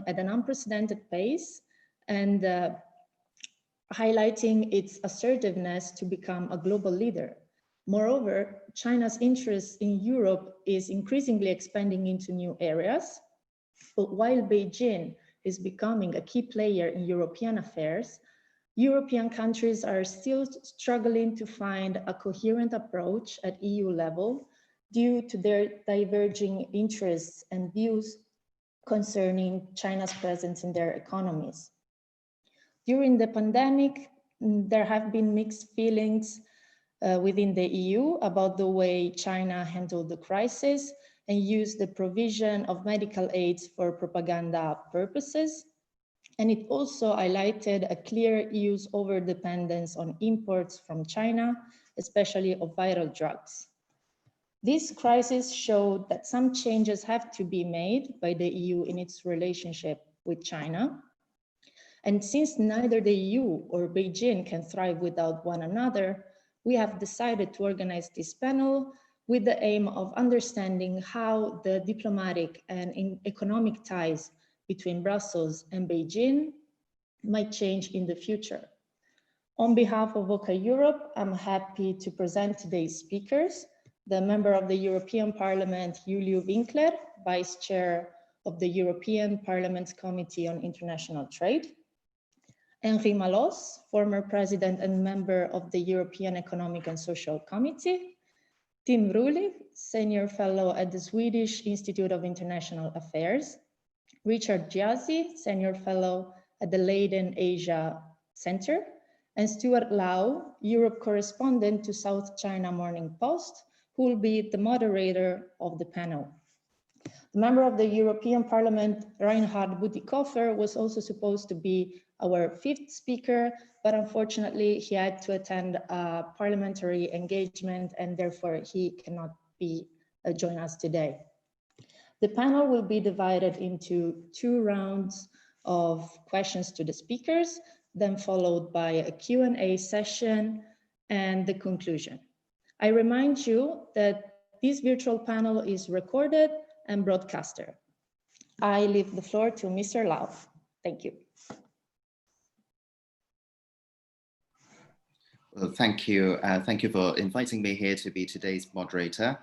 on at an unprecedented pace and highlighting its assertiveness to become a global leader. Moreover, China's interest in Europe is increasingly expanding into new areas. But while Beijing is becoming a key player in European affairs, European countries are still struggling to find a coherent approach at EU level due to their diverging interests and views concerning China's presence in their economies. During the pandemic, there have been mixed feelings within the EU about the way China handled the crisis and used the provision of medical aids for propaganda purposes. And it also highlighted a clear EU's overdependence on imports from China, especially of viral drugs. This crisis showed that some changes have to be made by the EU in its relationship with China. And since neither the EU or Beijing can thrive without one another, we have decided to organize this panel with the aim of understanding how the diplomatic and economic ties between Brussels and Beijing might change in the future. On behalf of VOCA Europe, I'm happy to present today's speakers, the member of the European Parliament, Iuliu Winkler, Vice Chair of the European Parliament's Committee on International Trade, Henri Malosse, former President and member of the European Economic and Social Committee, Tim Rühling, Senior Fellow at the Swedish Institute of International Affairs, Richard Ghiasy, Senior Fellow at the Leiden Asia Center, and Stuart Lau, Europe Correspondent to South China Morning Post, who will be the moderator of the panel. The member of the European Parliament, Reinhard Bütikofer, was also supposed to be our fifth speaker, but unfortunately he had to attend a parliamentary engagement and therefore he cannot join us today. The panel will be divided into 2 rounds of questions to the speakers, then followed by a Q&A session and the conclusion. I remind you that this virtual panel is recorded and broadcasted. I leave the floor to Mr. Lau. Thank you. Well, thank you. Thank you for inviting me here to be today's moderator.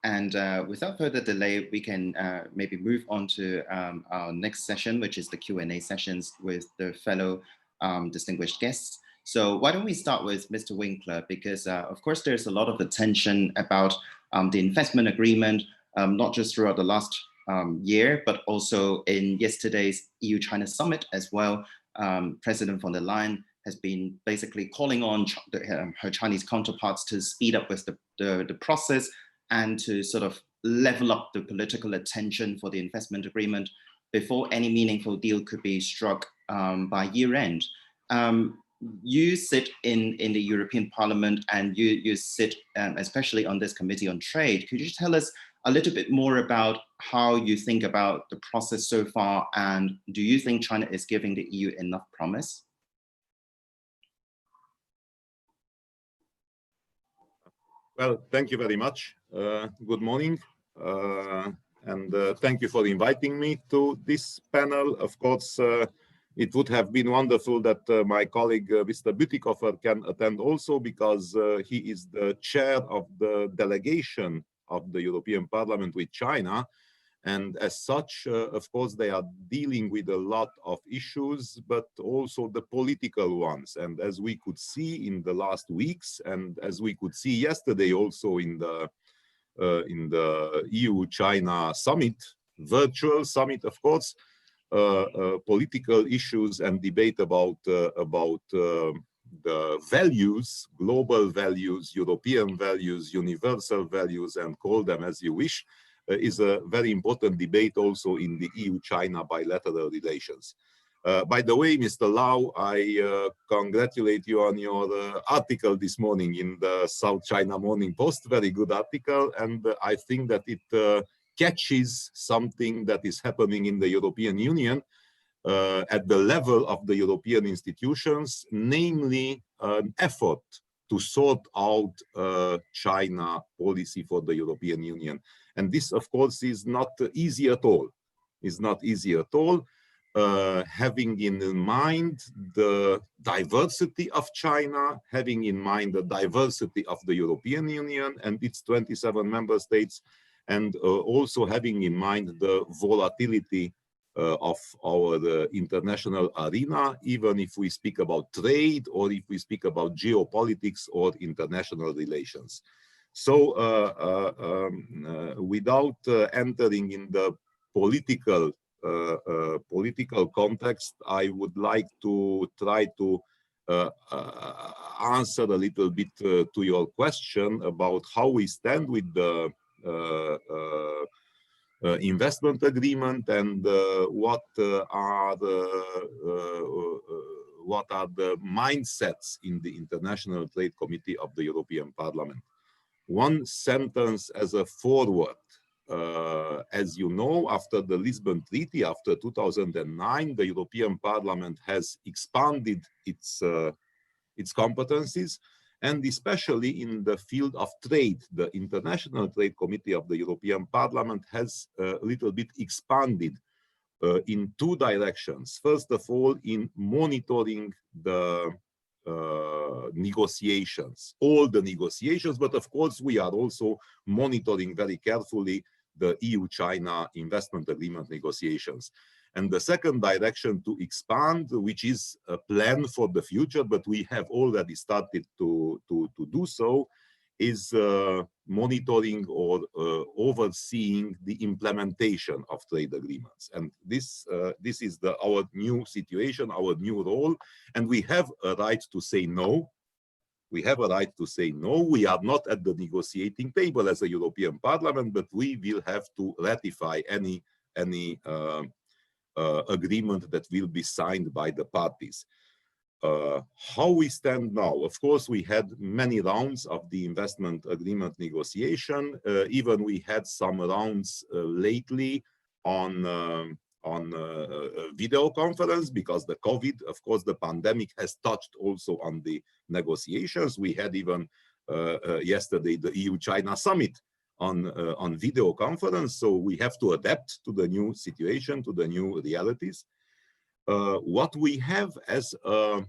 And without further delay, we can maybe move on to our next session, which is the Q&A sessions with the fellow distinguished guests. So why don't we start with Mr. Winkler, because of course there's a lot of attention about the investment agreement, not just throughout the last year, but also in yesterday's EU-China summit as well. President von der Leyen has been basically calling on her Chinese counterparts to speed up with the process and to sort of level up the political attention for the investment agreement before any meaningful deal could be struck by year end. You sit in the European Parliament and you sit especially on this Committee on Trade. Could you tell us a little bit more about how you think about the process so far, and do you think China is giving the EU enough promise? Well, thank you very much. Good morning. And thank you for inviting me to this panel. Of course, it would have been wonderful that my colleague, Mr. Bütikofer, can attend also, because he is the chair of the delegation of the European Parliament with China. And as such, of course, they are dealing with a lot of issues, but also the political ones. And as we could see in the last weeks, and as we could see yesterday also in the EU-China summit, virtual summit, of course, political issues and debate about the values, global values, European values, universal values, and call them as you wish, is a very important debate also in the EU-China bilateral relations. By the way, Mr. Lau, I congratulate you on your article this morning in the South China Morning Post. Very good article, and I think that it catches something that is happening in the European Union at the level of the European institutions, namely an effort to sort out China policy for the European Union. And this, of course, is not easy at all. It's not easy at all. having in mind the diversity of China, having in mind the diversity of the European Union and its 27 member states, and also having in mind the volatility of our international arena, even if we speak about trade or if we speak about geopolitics or international relations. So without entering in the political context, I would like to try to answer a little bit to your question about how we stand with the investment agreement and what are the mindsets in the International Trade Committee of the European Parliament. One sentence as a forward. As you know, after the Lisbon Treaty, after 2009, the European Parliament has expanded its competencies, and especially in the field of trade, the International Trade Committee of the European Parliament has a little bit expanded in two directions. First of all, in monitoring the negotiations, all the negotiations, but of course we are also monitoring very carefully the EU-China investment agreement negotiations. And the second direction to expand, which is a plan for the future, but we have already started to do so, is monitoring or overseeing the implementation of trade agreements. And this is our new situation, our new role, and we have a right to say no. We have a right to say no. We are not at the negotiating table as a European Parliament, but we will have to ratify any agreement that will be signed by the parties. How we stand now? Of course, we had many rounds of the investment agreement negotiation. Even we had some rounds lately on video conference, because the COVID, of course, the pandemic has touched also on the negotiations. We had even yesterday the EU-China summit on video conference. So we have to adapt to the new situation, to the new realities. What we have as a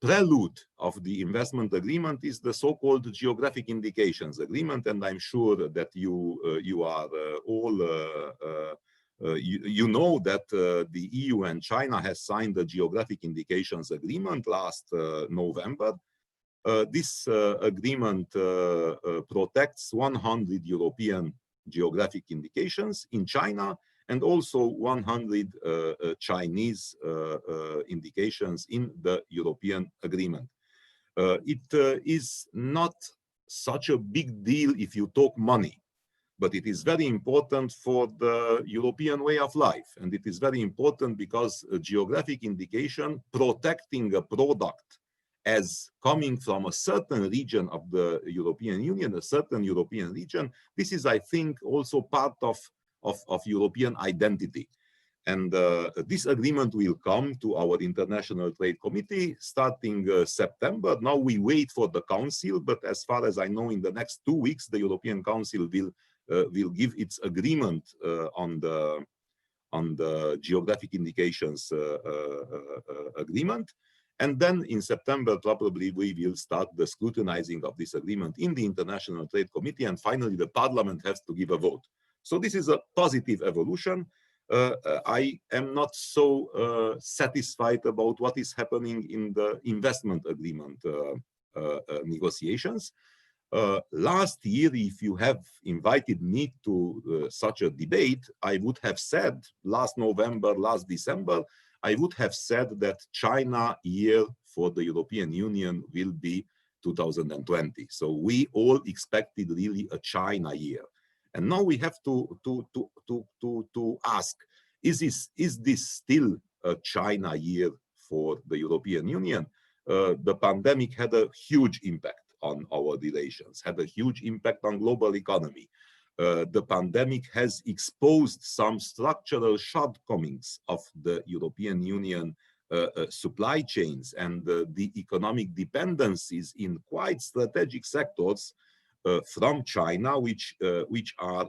prelude of the investment agreement is the so-called geographic indications agreement, and I'm sure that you are all you know that the EU and China has signed the geographic indications agreement last November. This agreement protects 100 European geographic indications in China and also 100 Chinese indications in the European agreement. It is not such a big deal if you talk money, but it is very important for the European way of life. And it is very important because a geographic indication protecting a product as coming from a certain region of the European Union, a certain European region, this is, I think, also part of European identity. And this agreement will come to our International Trade Committee starting September. Now we wait for the Council, but as far as I know, in the next 2 weeks, the European Council will give its agreement on the geographic indications agreement. And then in September, probably we will start the scrutinizing of this agreement in the International Trade Committee. And finally, the Parliament has to give a vote. So this is a positive evolution. I am not so satisfied about what is happening in the investment agreement negotiations. Last year, if you have invited me to such a debate, I would have said last November, last December, I would have said that China year for the European Union will be 2020. So we all expected really a China year. And now we have to ask, is this still a China year for the European Union? The pandemic had a huge impact on our relations, had a huge impact on global economy. The pandemic has exposed some structural shortcomings of the European Union supply chains and the economic dependencies in quite strategic sectors from China, which are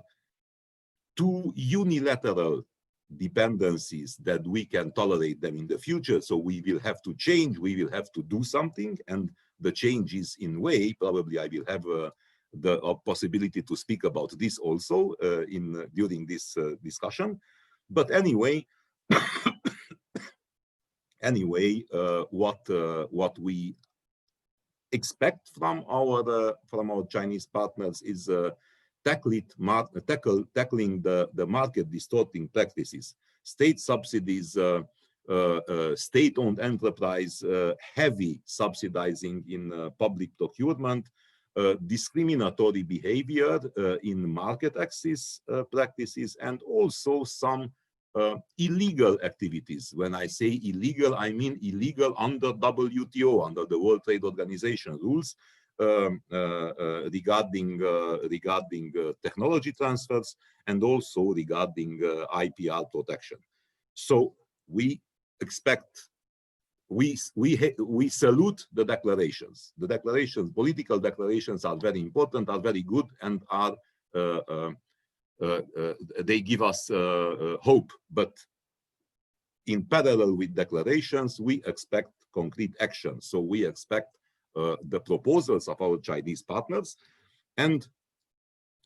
too unilateral dependencies that we can tolerate them in the future. So we will have to change, we will have to do something, and the change is in way. Probably I will have the possibility to speak about this also during this discussion. But anyway, what we expect from our Chinese partners is tackling the market distorting practices, state subsidies, state-owned enterprise, heavy subsidizing in public procurement, discriminatory behavior in market access practices, and also some illegal activities. When I say illegal, I mean illegal under WTO, under the World Trade Organization rules, regarding technology transfers, and also regarding IPR protection. So we expect, we salute the declarations. The declarations, political declarations, are very important, are very good, and are they give us hope. But in parallel with declarations, we expect concrete action. So we expect the proposals of our Chinese partners. And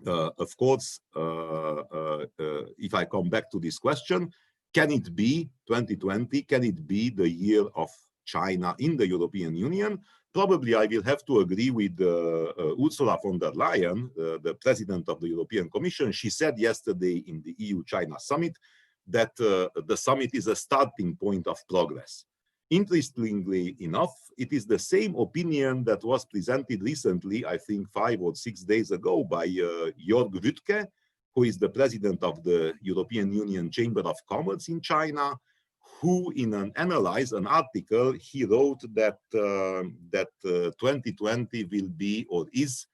of course, if I come back to this question, can it be 2020? Can it be the year of China in the European Union? Probably I will have to agree with Ursula von der Leyen, the president of the European Commission. She said yesterday in the EU-China summit that the summit is a starting point of progress. Interestingly enough, it is the same opinion that was presented recently, I think 5 or 6 days ago, by Jörg Wuttke, who is the president of the European Union Chamber of Commerce in China, who in an article, he wrote that 2020 will be, or is,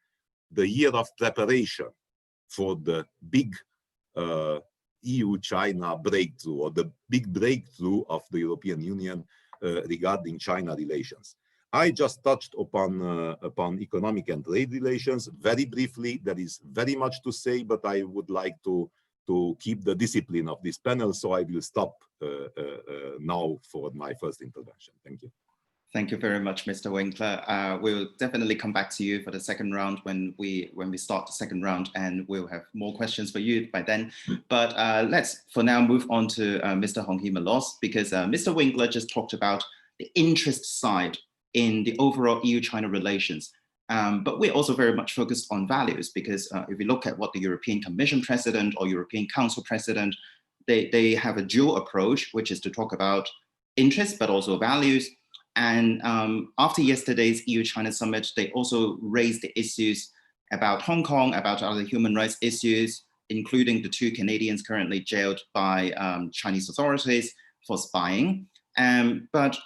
the year of preparation for the big EU-China breakthrough, or the big breakthrough of the European Union regarding China relations. I just touched upon economic and trade relations very briefly. There is very much to say, but I would like to keep the discipline of this panel, so I will stop now for my first intervention. Thank you. Thank you very much, Mr. Winkler. We'll definitely come back to you for the second round when we start the second round, and we'll have more questions for you by then. But let's for now move on to Mr. Henri Malosse, because Mr. Winkler just talked about the interest side in the overall EU-China relations. But we're also very much focused on values, because if we look at what the European Commission President or European Council President, they have a dual approach, which is to talk about interests, but also values. And after yesterday's EU-China summit, they also raised the issues about Hong Kong, about other human rights issues, including the 2 Canadians currently jailed by Chinese authorities for spying. But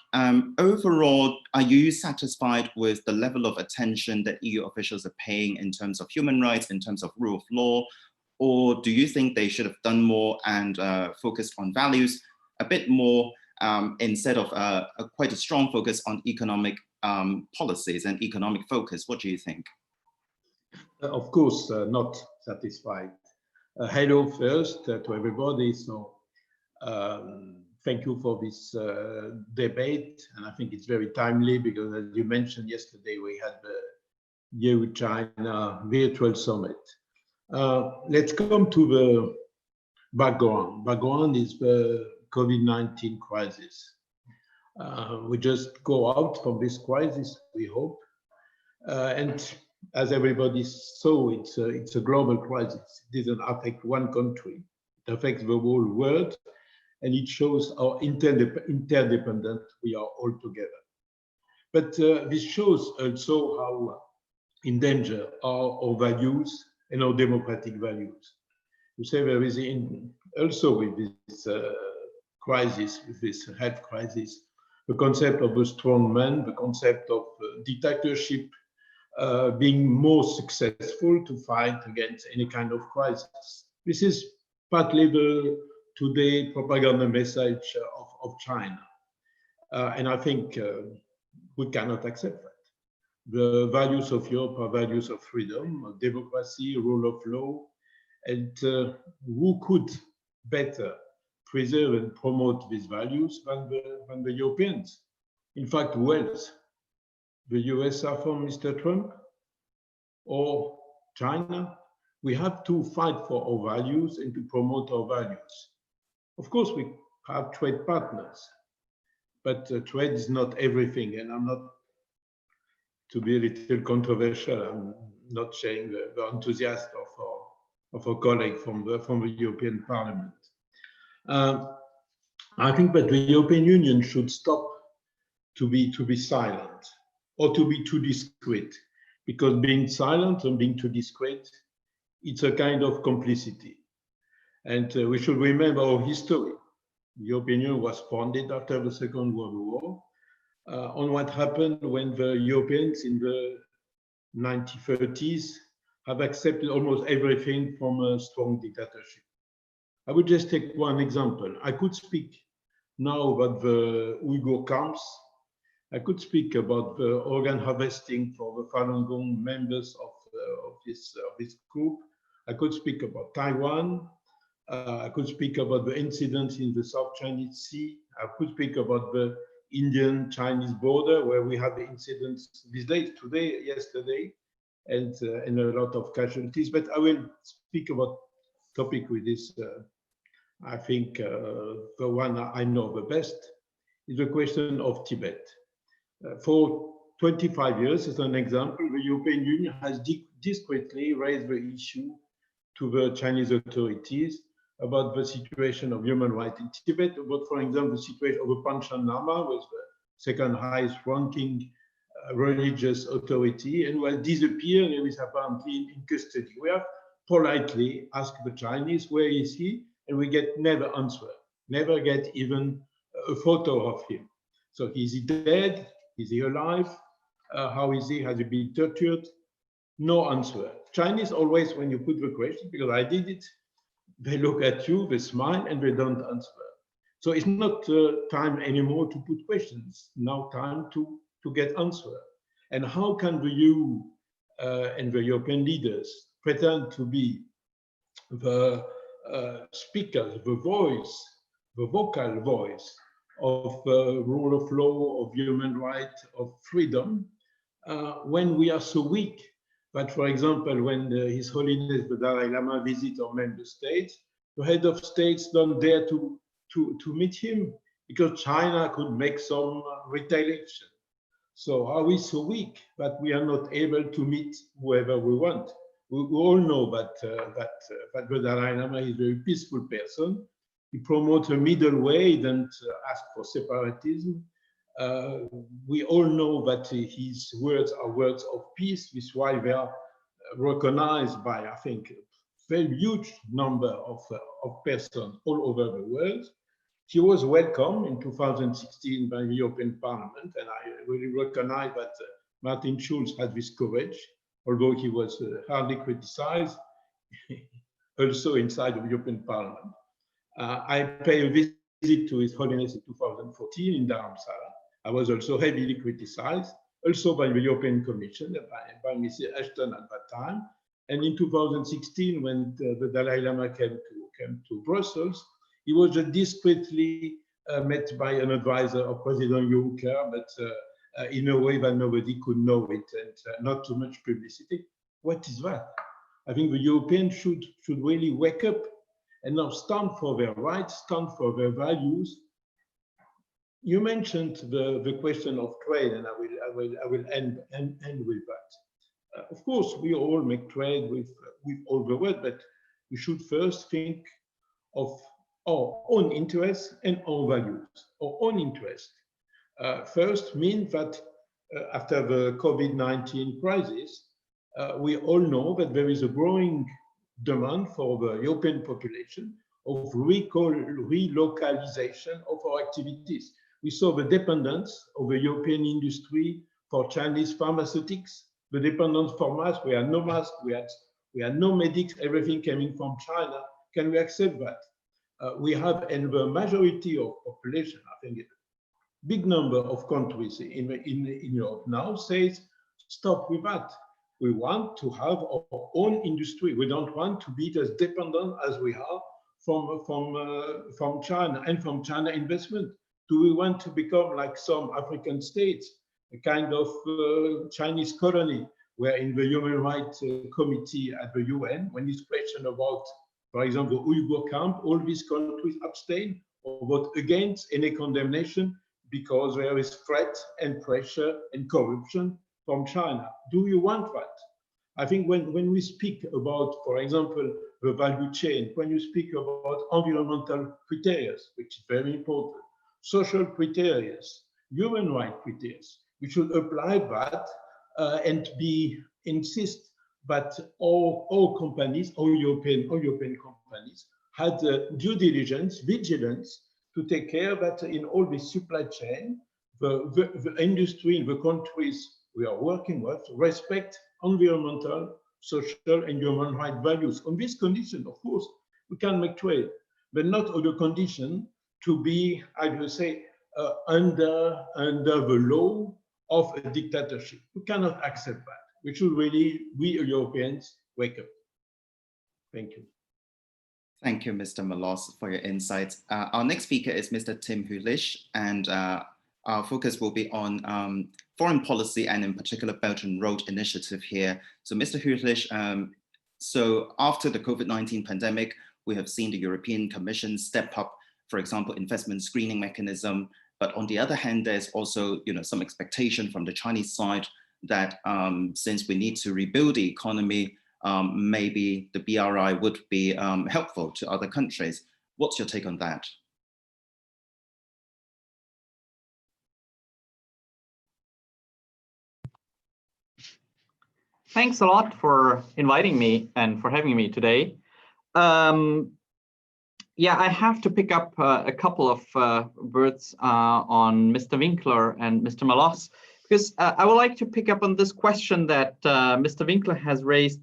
overall, are you satisfied with the level of attention that EU officials are paying in terms of human rights, in terms of rule of law? Or do you think they should have done more and focused on values a bit more, instead of quite a strong focus on economic policies and economic focus? What do you think? Of course, not satisfied. Hello first to everybody. So thank you for this debate. And I think it's very timely because, as you mentioned yesterday, we had the EU-China virtual summit. Let's come to the background. Background is the COVID-19 crisis. We just go out from this crisis, we hope. And as everybody saw, it's a global crisis. It doesn't affect one country. It affects the whole world. And it shows how interdependent we are all together. But this shows also how in danger are our values and our democratic values. You say there is also with this crisis, with this health crisis, the concept of a strong man, the concept of dictatorship being more successful to fight against any kind of crisis. This is partly the today propaganda message of China. And I think we cannot accept that. The values of Europe are values of freedom, of democracy, rule of law, and who could better preserve and promote these values than the Europeans. In fact, who else? The US are from Mr. Trump or China? We have to fight for our values and to promote our values. Of course, we have trade partners, but trade is not everything. And I'm not, to be a little controversial, I'm not sharing the enthusiasm of a colleague from the European Parliament. I think that the European Union should stop to be silent or to be too discreet, because being silent and being too discreet, it's a kind of complicity. And we should remember our history. The European Union was founded after the Second World War on what happened when the Europeans in the 1930s have accepted almost everything from a strong dictatorship. I would just take one example. I could speak now about the Uyghur camps. I could speak about the organ harvesting for the Falun Gong members of this group. I could speak about Taiwan. I could speak about the incidents in the South Chinese Sea. I could speak about the Indian-Chinese border, where we had the incidents these days, today, yesterday, and a lot of casualties. But I will speak about topic with this. I think the one I know the best is the question of Tibet. For 25 years, as an example, the European Union has discreetly raised the issue to the Chinese authorities about the situation of human rights in Tibet, about, for example, the situation of the Panchen Lama, was the second highest ranking religious authority, and was disappeared and is apparently in custody. We have politely asked the Chinese, where is he? And we get never answer, never get even a photo of him. So is he dead? Is he alive? How is he? Has he been tortured? No answer. Chinese always, when you put the question, because I did it, they look at you, they smile, and they don't answer. So it's not time anymore to put questions. Now time to get answer. And how can the EU and the European leaders pretend to be the speakers, the voice, the vocal voice of rule of law, of human rights, of freedom, when we are so weak that, for example, when His Holiness the Dalai Lama visits our member states, the head of states don't dare to meet him because China could make some retaliation. So are we so weak that we are not able to meet whoever we want? We all know that the Dalai Lama is a very peaceful person. He promotes a middle way, he doesn't ask for separatism. We all know that his words are words of peace. This is why they are recognized by, I think, a very huge number of persons all over the world. He was welcomed in 2016 by the European Parliament, and I really recognize that Martin Schulz had this courage, although he was hardly criticized, also inside of the European Parliament. I paid a visit to His Holiness in 2014 in Dharamsala. I was also heavily criticized, also by the European Commission, by Mrs. Ashton at that time. And in 2016, when the Dalai Lama came to Brussels, he was just discreetly met by an advisor of President Winkler, but in a way that nobody could know it, and not too much publicity. What is that? I think the Europeans should really wake up and now stand for their rights, stand for their values. You mentioned the question of trade, and I will end with that. Of course, we all make trade with all the world, but we should first think of our own interests and our values. Our own interest first means that after the COVID-19 crisis, we all know that there is a growing demand for the European population of relocalization of our activities. We saw the dependence of the European industry for Chinese pharmaceutics, the dependence for masks. We had no masks, we had no medics, everything coming from China. Can we accept that? We have, and the majority of population, I think a big number of countries in Europe now says, stop with that. We want to have our own industry. We don't want to be as dependent as we are from China and from China investment? Do we want to become like some African states, a kind of Chinese colony, where in the Human Rights Committee at the UN, when it's question about, for example, the Uyghur camp, all these countries abstain or vote against any condemnation because there is threat and pressure and corruption from China? Do you want that? I think when we speak about, for example, the value chain, when you speak about environmental criteria, which is very important, social criteria, human rights criteria, we should apply that and insist that all companies, all European companies had due diligence, vigilance to take care that in all the supply chain, the industry in the countries we are working with respect environmental, social, and human rights values. On this condition, of course, we can make trade, but not on the condition to be, I would say, under the law of a dictatorship. We cannot accept that. We should really, we Europeans, wake up. Thank you. Thank you, Mr. Malosse, for your insights. Our next speaker is Mr. Tim Hulish, and our focus will be on foreign policy and in particular Belt and Road Initiative here. So Mr. Hulish, so after the COVID-19 pandemic, we have seen the European Commission step up, for example, investment screening mechanism. But on the other hand, there's also some expectation from the Chinese side that since we need to rebuild the economy, maybe the BRI would be helpful to other countries. What's your take on that? Thanks a lot for inviting me and for having me today. Yeah, I have to pick up a couple of words on Mr. Winkler and Mr. Malosse, because I would like to pick up on this question that Mr. Winkler has raised.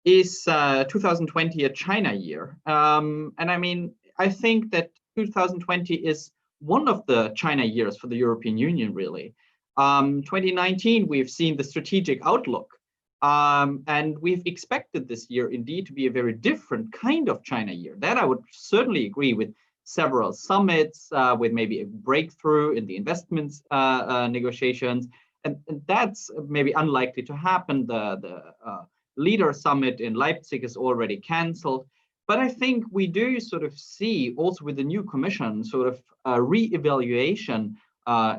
Is 2020 a China year? And I mean, I think that 2020 is one of the China years for the European Union, really. 2019, we've seen the strategic outlook. And we've expected this year indeed to be a very different kind of China year. That I would certainly agree with. Several summits with maybe a breakthrough in the investments negotiations. And that's maybe unlikely to happen. The leader summit in Leipzig is already cancelled. But I think we do sort of see also with the new commission sort of a re-evaluation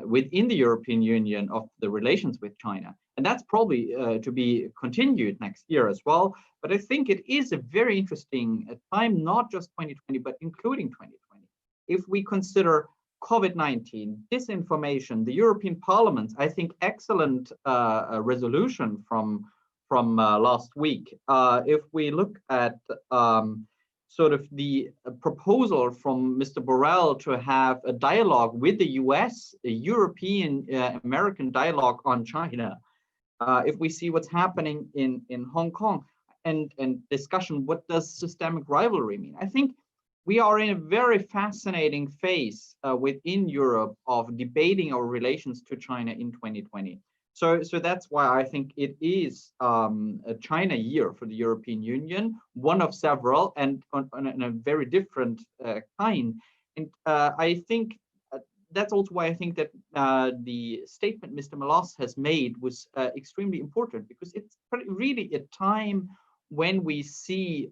within the European Union of the relations with China. And that's probably to be continued next year as well. But I think it is a very interesting time, not just 2020, but including 2020. If we consider COVID-19, disinformation, the European Parliament, I think excellent resolution from last week. If we look at sort of the proposal from Mr. Borrell to have a dialogue with the US, a European American dialogue on China, if we see what's happening in Hong Kong and discussion, what does systemic rivalry mean? I think we are in a very fascinating phase within Europe of debating our relations to China in 2020. So that's why I think it is a China year for the European Union, one of several, and on a very different kind. And I think that's also why I think that the statement Mr. Malosse has made was extremely important, because it's really a time when we see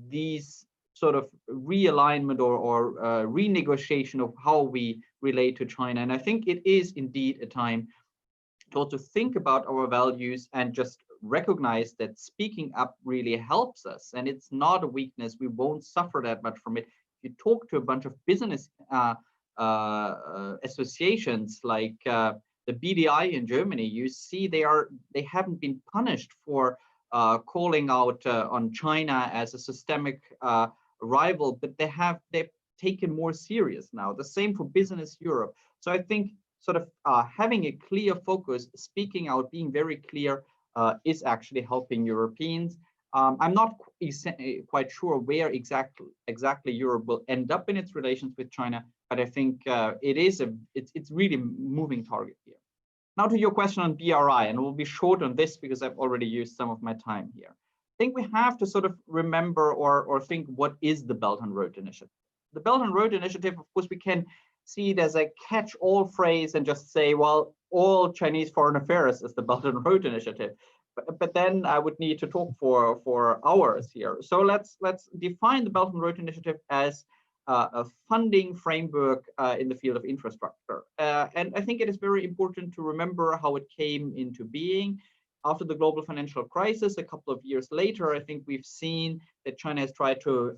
these sort of realignment or renegotiation of how we relate to China. And I think it is indeed a time to also think about our values and just recognize that speaking up really helps us. And it's not a weakness. We won't suffer that much from it. If you talk to a bunch of business associations like the BDI in Germany, you see they haven't been punished for calling out on China as a systemic rival, but they've taken more serious now. The same for Business Europe. So I think sort of having a clear focus, speaking out, being very clear is actually helping Europeans. I'm not quite sure where exactly Europe will end up in its relations with China, but I think it's really a moving target here. Now to your question on BRI, and we'll be short on this because I've already used some of my time here. think we have to sort of remember or think, what is the Belt and Road Initiative? The Belt and Road Initiative, of course, we can see it as a catch-all phrase and just say, well, all Chinese foreign affairs is the Belt and Road Initiative. But then I would need to talk for hours here. So let's define the Belt and Road Initiative as a funding framework in the field of infrastructure. And I think it is very important to remember how it came into being. After the global financial crisis, a couple of years later, I think we've seen that China has tried to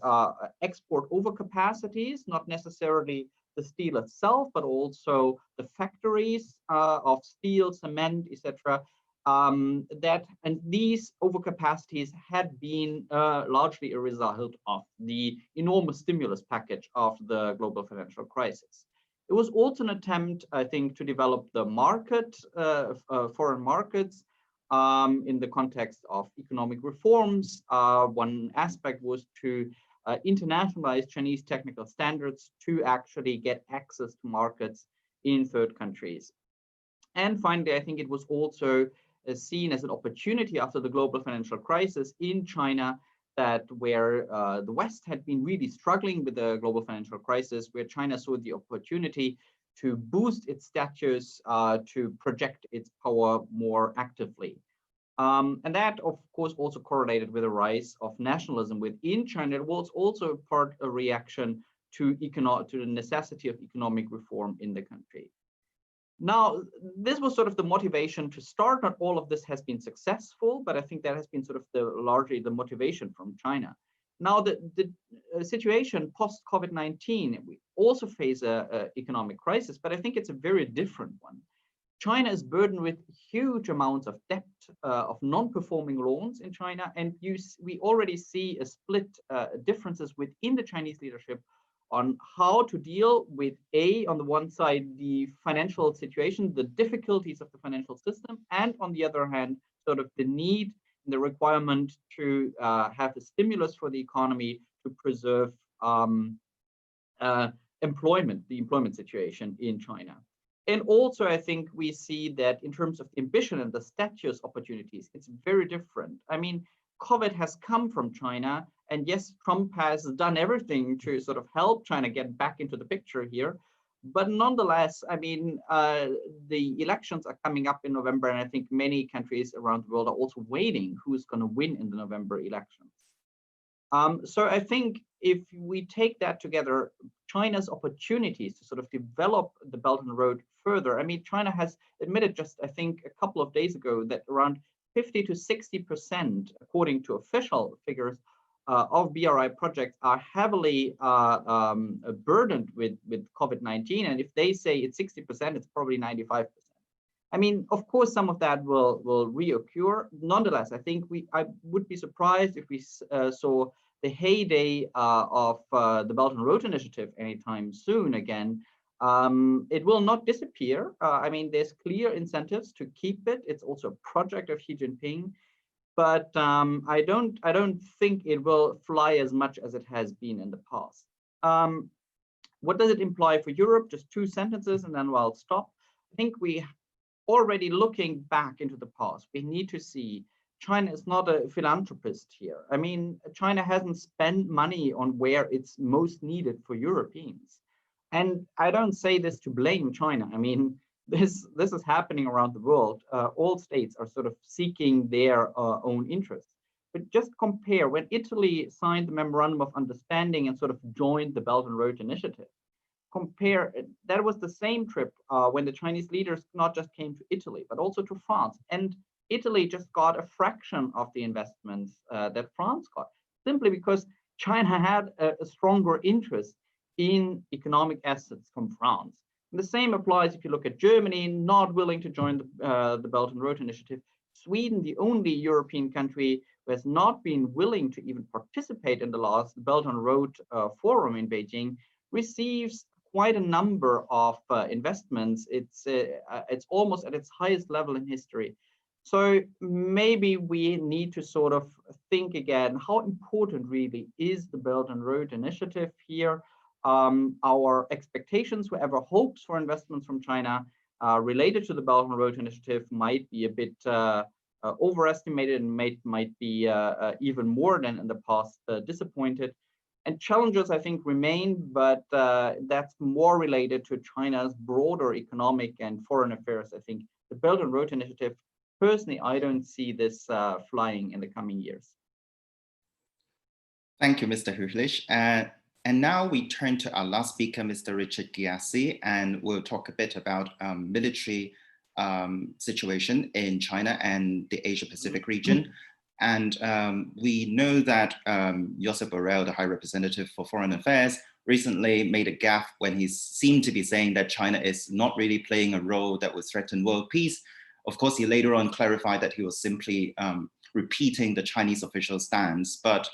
export overcapacities, not necessarily the steel itself, but also the factories of steel, cement, etc. And these overcapacities had been largely a result of the enormous stimulus package of the global financial crisis. It was also an attempt, I think, to develop the market, foreign markets, in the context of economic reforms. One aspect was to internationalize Chinese technical standards to actually get access to markets in third countries. And finally, I think it was also seen as an opportunity after the global financial crisis in China, that where the West had been really struggling with the global financial crisis, where China saw the opportunity to boost its status, to project its power more actively. And that, of course, also correlated with a rise of nationalism within China. It was also a reaction to the necessity of economic reform in the country. Now, this was sort of the motivation to start. Not all of this has been successful, but I think that has been sort of largely the motivation from China. Now, the situation post-COVID-19, we also face an economic crisis, but I think it's a very different one. China is burdened with huge amounts of debt, of non-performing loans in China, and we already see a split differences within the Chinese leadership on how to deal with, on the one side, the financial situation, the difficulties of the financial system, and on the other hand, sort of the need and the requirement to have a stimulus for the economy to preserve employment, the employment situation in China. And also, I think we see that in terms of ambition and the status opportunities, it's very different. I mean, COVID has come from China, and yes, Trump has done everything to sort of help China get back into the picture here. But nonetheless, I mean, the elections are coming up in November, and I think many countries around the world are also waiting who's going to win in the November elections. So I think if we take that together, China's opportunities to sort of develop the Belt and Road further. I mean, China has admitted just, I think, a couple of days ago that around 50 to 60%, according to official figures, of BRI projects are heavily burdened with COVID-19. And if they say it's 60%, it's probably 95%. I mean, of course, some of that will reoccur. Nonetheless, I think I would be surprised if we saw the heyday of the Belt and Road Initiative anytime soon again. It will not disappear. I mean, there's clear incentives to keep it. It's also a project of Xi Jinping, but I don't think it will fly as much as it has been in the past. What does it imply for Europe? Just two sentences, and then I'll stop. I think we already looking back into the past, we need to see China is not a philanthropist here. I mean, China hasn't spent money on where it's most needed for Europeans. And I don't say this to blame China. I mean, this is happening around the world. All states are sort of seeking their own interests. But just compare when Italy signed the Memorandum of Understanding and sort of joined the Belt and Road Initiative. Compare, that was the same trip when the Chinese leaders not just came to Italy, but also to France. And Italy just got a fraction of the investments that France got, simply because China had a stronger interest in economic assets from France. And the same applies if you look at Germany, not willing to join the Belt and Road Initiative. Sweden, the only European country who has not been willing to even participate in the last Belt and Road Forum in Beijing, receives quite a number of investments. It's almost at its highest level in history. So maybe we need to sort of think again, how important really is the Belt and Road Initiative here? Our expectations, whatever hopes for investments from China related to the Belt and Road Initiative might be a bit overestimated and might be even more than in the past disappointed. And challenges, I think, remain, but that's more related to China's broader economic and foreign affairs. I think the Belt and Road Initiative, personally, I don't see this flying in the coming years. Thank you, Mr. Rühling. And now we turn to our last speaker, Mr. Richard Ghiasy, and we'll talk a bit about military situation in China and the Asia-Pacific region. And we know that Josep Borrell, the High Representative for Foreign Affairs, recently made a gaffe when he seemed to be saying that China is not really playing a role that would threaten world peace. Of course, he later on clarified that he was simply repeating the Chinese official stance. But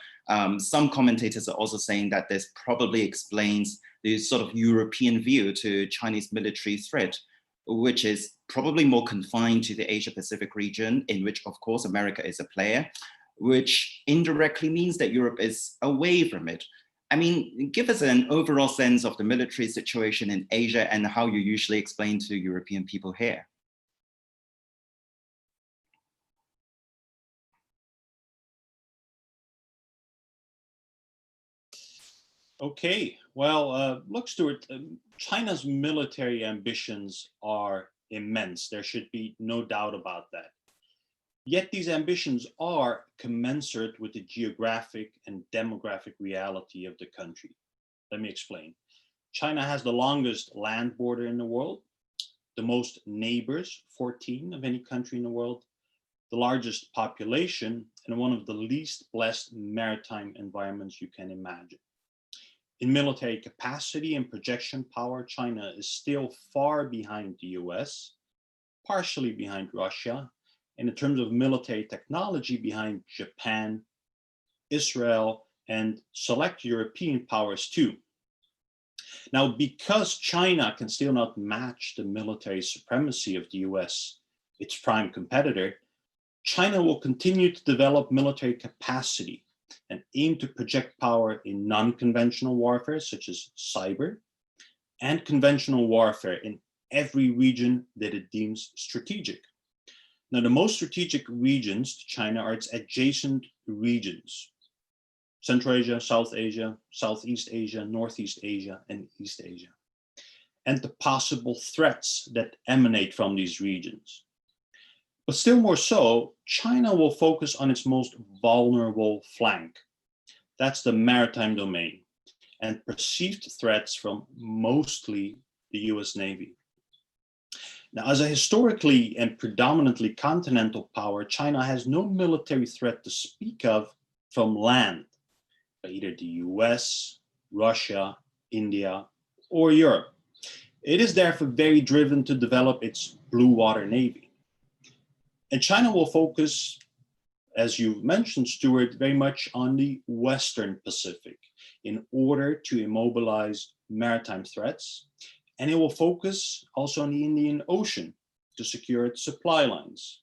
some commentators are also saying that this probably explains the sort of European view to Chinese military threat, which is probably more confined to the Asia-Pacific region, in which, of course, America is a player, which indirectly means that Europe is away from it. I mean, give us an overall sense of the military situation in Asia and how you usually explain to European people here. Okay, well, look, Stuart, China's military ambitions are immense. There should be no doubt about that. Yet these ambitions are commensurate with the geographic and demographic reality of the country. Let me explain. China has the longest land border in the world, the most neighbors, 14 of any country in the world, the largest population, and one of the least blessed maritime environments you can imagine. In military capacity and projection power, China is still far behind the US, partially behind Russia, and in terms of military technology, behind Japan, Israel, and select European powers too. Now, because China can still not match the military supremacy of the US, its prime competitor, China will continue to develop military capacity and aim to project power in non-conventional warfare, such as cyber, and conventional warfare in every region that it deems strategic. Now, the most strategic regions to China are its adjacent regions: Central Asia, South Asia, Southeast Asia, Northeast Asia, and East Asia, and the possible threats that emanate from these regions. But still more so, China will focus on its most vulnerable flank. That's the maritime domain and perceived threats from mostly the US Navy. Now, as a historically and predominantly continental power, China has no military threat to speak of from land by either the US, Russia, India, or Europe. It is therefore very driven to develop its blue water navy. And China will focus, as you mentioned, Stuart, very much on the Western Pacific in order to immobilize maritime threats. And it will focus also on the Indian Ocean to secure its supply lines: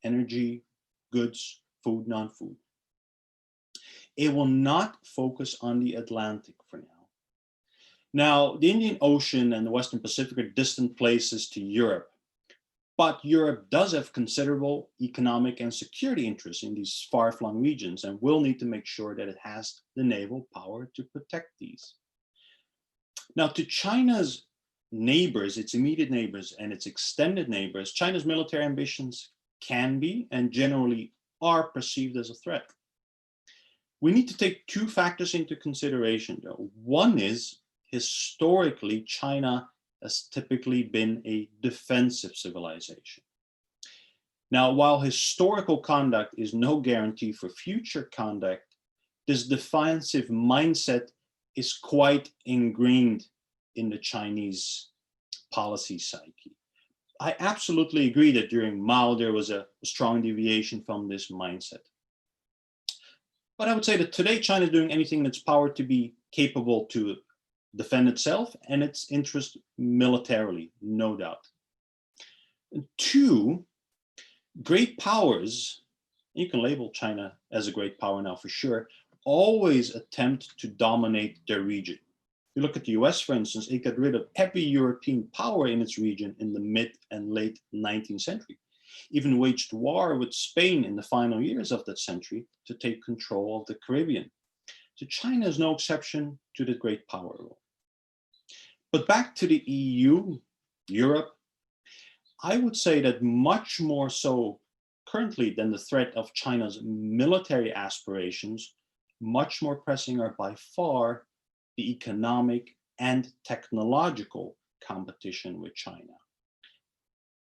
energy, goods, food, non-food. It will not focus on the Atlantic for now. Now, the Indian Ocean and the Western Pacific are distant places to Europe. But Europe does have considerable economic and security interests in these far-flung regions and will need to make sure that it has the naval power to protect these. Now, to China's neighbors, its immediate neighbors and its extended neighbors, China's military ambitions can be and generally are perceived as a threat. We need to take two factors into consideration, though. One is, historically, China has typically been a defensive civilization. Now, while historical conduct is no guarantee for future conduct, this defensive mindset is quite ingrained in the Chinese policy psyche. I absolutely agree that during Mao, there was a strong deviation from this mindset. But I would say that today, China is doing anything in its power to be capable to defend itself and its interest militarily, no doubt. And two, great powers, you can label China as a great power now for sure, always attempt to dominate their region. You look at the US, for instance, it got rid of every European power in its region in the mid and late 19th century. even waged war with Spain in the final years of that century to take control of the Caribbean. So China is no exception to the great power role. But back to the EU, Europe, I would say that much more so currently than the threat of China's military aspirations, much more pressing are by far the economic and technological competition with China.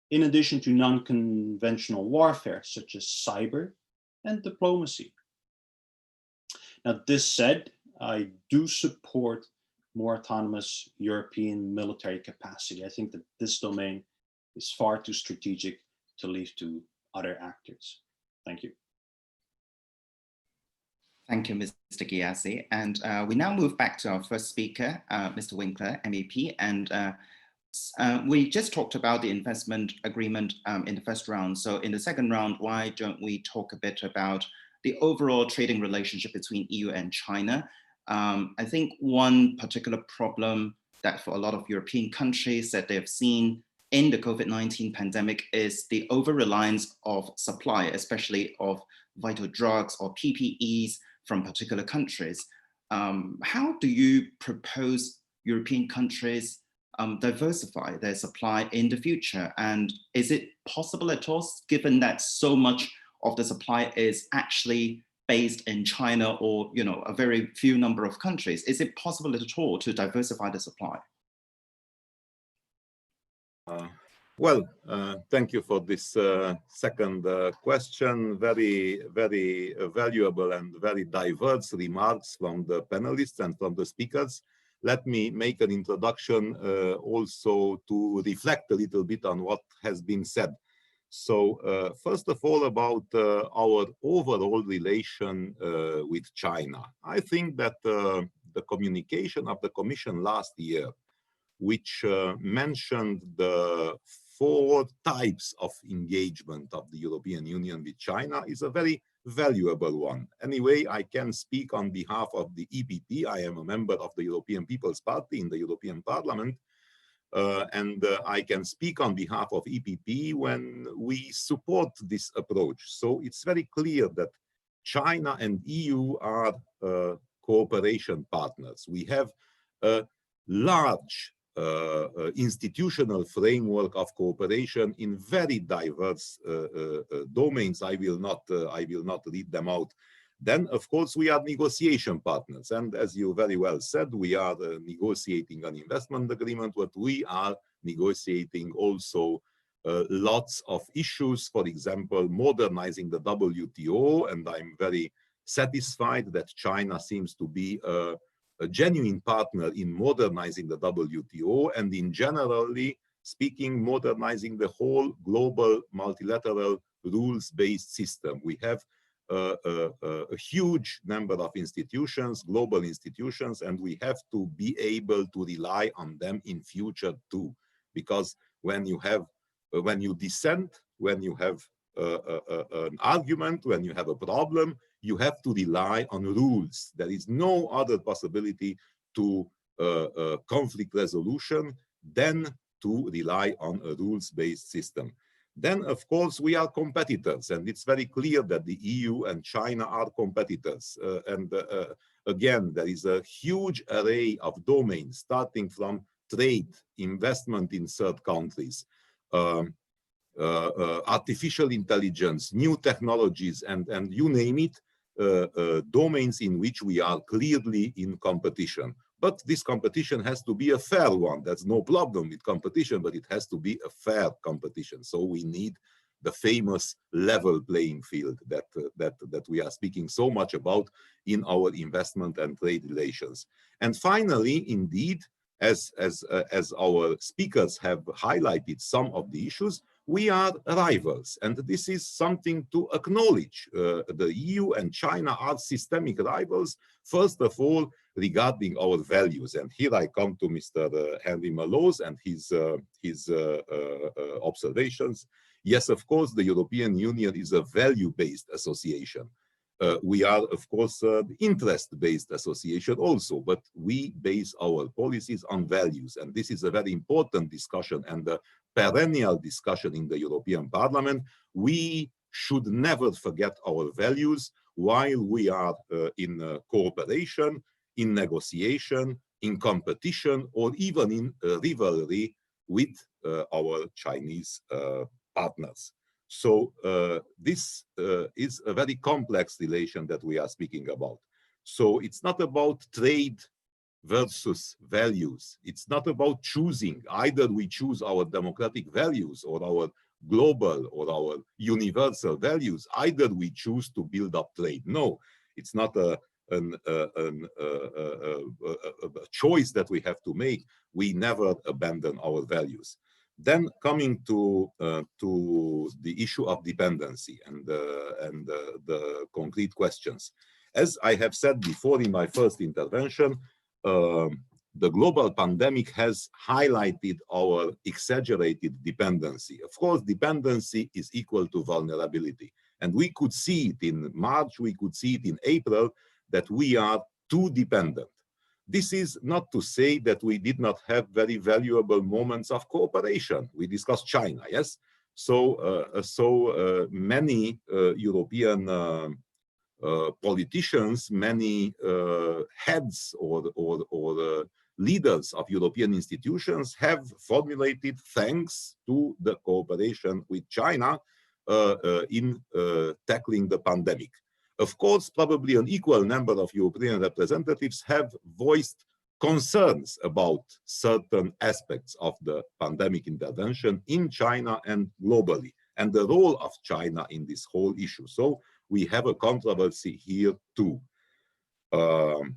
In addition to non-conventional warfare, such as cyber and diplomacy. Now, this said, I do support more autonomous European military capacity. I think that this domain is far too strategic to leave to other actors. Thank you. Thank you, Mr. Ghiasy. And we now move back to our first speaker, Mr. Winkler, MEP. And we just talked about the investment agreement in the first round. So in the second round, why don't we talk a bit about the overall trading relationship between EU and China? I think one particular problem that for a lot of European countries that they've seen in the COVID-19 pandemic is the over-reliance of supply, especially of vital drugs or PPEs from particular countries. How do you propose European countries diversify their supply in the future? And is it possible at all, given that so much of the supply is actually based in China or a very few number of countries, is it possible at all to diversify the supply? Thank you for this second question. Very, very valuable and very diverse remarks from the panelists and from the speakers. Let me make an introduction also to reflect a little bit on what has been said. So first of all, about our overall relation with China. I think that the communication of the Commission last year, which mentioned the 4 types of engagement of the European Union with China, is a very valuable one. Anyway, I can speak on behalf of the EPP. I am a member of the European People's Party in the European Parliament. And I can speak on behalf of EPP when we support this approach. So it's very clear that China and EU are cooperation partners. We have a large institutional framework of cooperation in very diverse domains. I will not read them out. Then, of course, we are negotiation partners. And as you very well said, we are negotiating an investment agreement, but we are negotiating also lots of issues, for example, modernizing the WTO. And I'm very satisfied that China seems to be a genuine partner in modernizing the WTO and in generally speaking, modernizing the whole global multilateral rules-based system. We have a huge number of institutions, global institutions, and we have to be able to rely on them in future too. Because when you dissent, when you have an argument, when you have a problem, you have to rely on rules. There is no other possibility to conflict resolution than to rely on a rules-based system. Then, of course, we are competitors, and it's very clear that the EU and China are competitors. Again, there is a huge array of domains, starting from trade, investment in third countries, artificial intelligence, new technologies, and you name it, domains in which we are clearly in competition. But this competition has to be a fair one. There's no problem with competition, but it has to be a fair competition. So we need the famous level playing field that we are speaking so much about in our investment and trade relations. And finally, indeed, as our speakers have highlighted some of the issues, we are rivals, and this is something to acknowledge. The EU and China are systemic rivals, first of all, regarding our values. And here I come to Mr. Henri Malosse and his observations. Yes, of course, the European Union is a value-based association. We are, of course, interest-based association also, but we base our policies on values. And this is a very important discussion. And the perennial discussion in the European Parliament. We should never forget our values while we are in cooperation, in negotiation, in competition, or even in rivalry with our Chinese partners. So this is a very complex relation that we are speaking about. So it's not about trade versus values. It's not about choosing. Either we choose our democratic values or our global or our universal values. Either we choose to build up trade. No, it's not a choice that we have to make. We never abandon our values. Then coming to the issue of dependency and the concrete questions. As I have said before in my first intervention, the global pandemic has highlighted our exaggerated dependency. Of course, dependency is equal to vulnerability. And we could see it in March, we could see it in April, that we are too dependent. This is not to say that we did not have very valuable moments of cooperation. We discussed China, yes? So many European politicians, many heads or leaders of European institutions have formulated thanks to the cooperation with China in tackling the pandemic. Of course, probably an equal number of European representatives have voiced concerns about certain aspects of the pandemic intervention in China and globally, and the role of China in this whole issue. So we have a controversy here too. The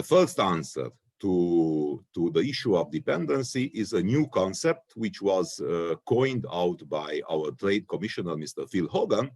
first answer to the issue of dependency is a new concept which was coined out by our Trade Commissioner, Mr. Phil Hogan,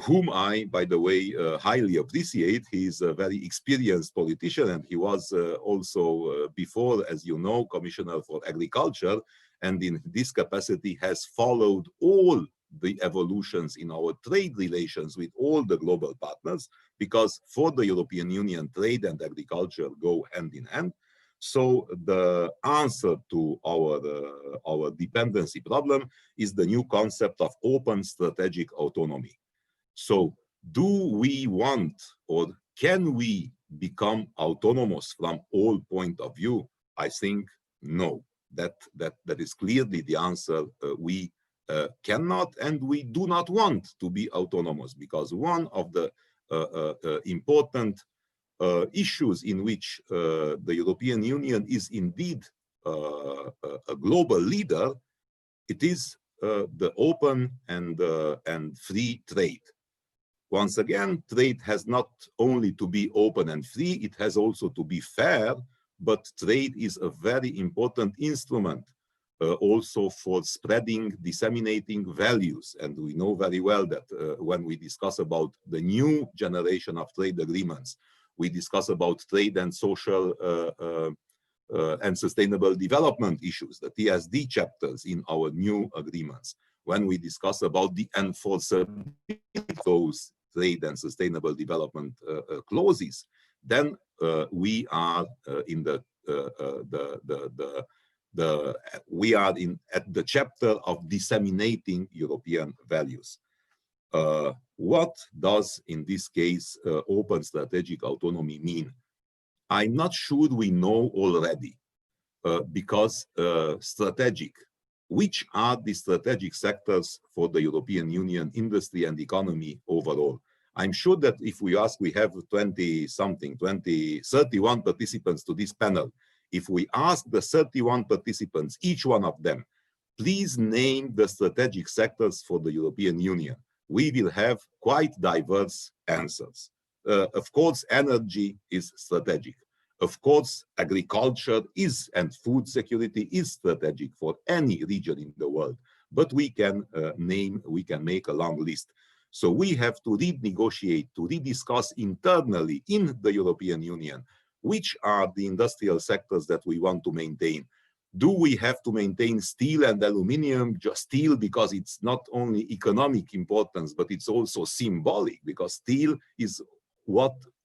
whom I, by the way, highly appreciate. He is a very experienced politician, and he was also before, as you know, Commissioner for Agriculture, and in this capacity has followed all the evolutions in our trade relations with all the global partners, because for the European Union, trade and agriculture go hand in hand. So the answer to our dependency problem is the new concept of open strategic autonomy. So do we want, or can we become autonomous from all point of view? I think no. That is clearly the answer. We cannot and we do not want to be autonomous, because one of the important issues in which the European Union is indeed a global leader, it is the open and free trade. Once again, trade has not only to be open and free, it has also to be fair, but trade is a very important instrument also for spreading, disseminating values. And we know very well that when we discuss about the new generation of trade agreements, we discuss about trade and social and sustainable development issues, the TSD chapters in our new agreements. When we discuss about the enforceability of those trade and sustainable development clauses, then we are at the chapter of disseminating European values. What does, in this case, open strategic autonomy mean? I'm not sure we know already, because strategic. Which are the strategic sectors for the European Union industry and economy overall? I'm sure that if we ask, we have 31 participants to this panel. If we ask the 31 participants, each one of them, please name the strategic sectors for the European Union, we will have quite diverse answers. Of course, energy is strategic. Of course, agriculture is, and food security is strategic for any region in the world. But we can make a long list. So we have to renegotiate, to rediscuss internally in the European Union, which are the industrial sectors that we want to maintain. Do we have to maintain steel and aluminium? Just steel, because it's not only economic importance, but it's also symbolic, because steel is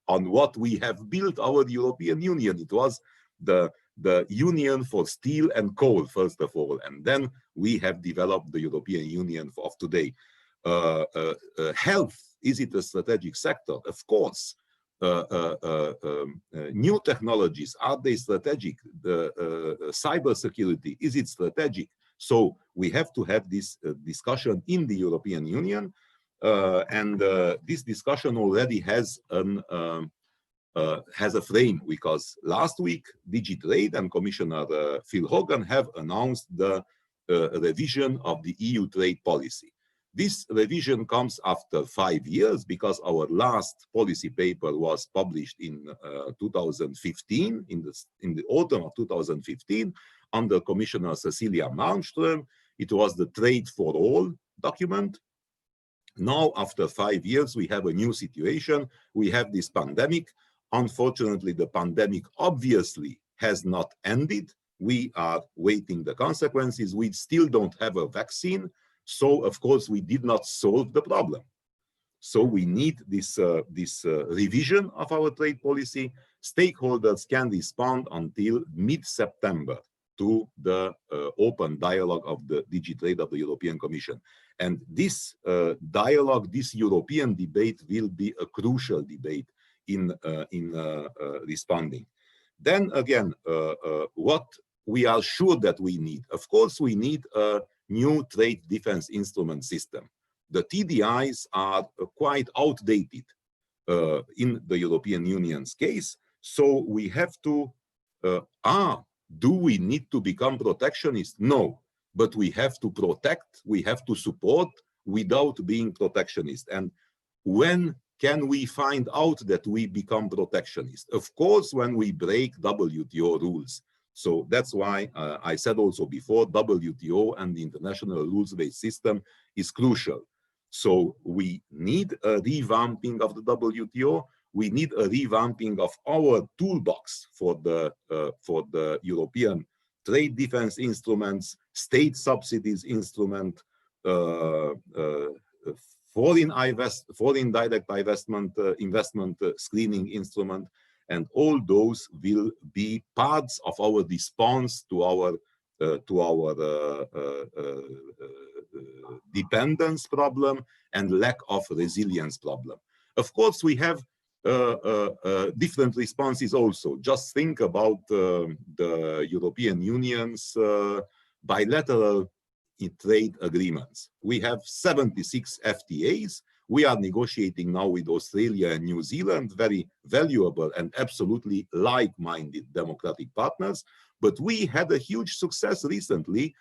on what we have built our European Union. It was the the Union for Steel and Coal, first of all, and then we have developed the European Union of today. Health, is it a strategic sector? Of course. New technologies, are they strategic? The cybersecurity, is it strategic? So we have to have this discussion in the European Union, and this discussion already has a frame, because last week DigiTrade and Commissioner Phil Hogan have announced the revision of the EU trade policy. This revision comes after 5 years, because our last policy paper was published in 2015, in the autumn of 2015, under Commissioner Cecilia Malmström. It was the Trade for All document. Now, after 5 years, we have a new situation. We have this pandemic. Unfortunately, the pandemic obviously has not ended. We are waiting the consequences. We still don't have a vaccine. So, of course, we did not solve the problem. So we need this revision of our trade policy. Stakeholders can respond until mid-September to the open dialogue of the DigiTrade of the European Commission. And this dialogue, this European debate, will be a crucial debate in responding. Then again, what we are sure that we need, of course, we need a new trade defense instrument system. The TDIs are quite outdated in the European Union's case. So we have to, do we need to become protectionist? No, but we have to protect, we have to support without being protectionist. And when can we find out that we become protectionist? Of course, when we break WTO rules. So that's why I said also before, WTO and the international rules-based system is crucial. So we need a revamping of the WTO. We need a revamping of our toolbox for the European trade defense instruments, state subsidies instrument, foreign direct investment screening instrument, and all those will be parts of our response to our dependence problem and lack of resilience problem. Of course, we have different responses also. Just think about the European Union's bilateral trade agreements. We have 76 FTAs. We are negotiating now with Australia and New Zealand, very valuable and absolutely like-minded democratic partners. But we had a huge success recently.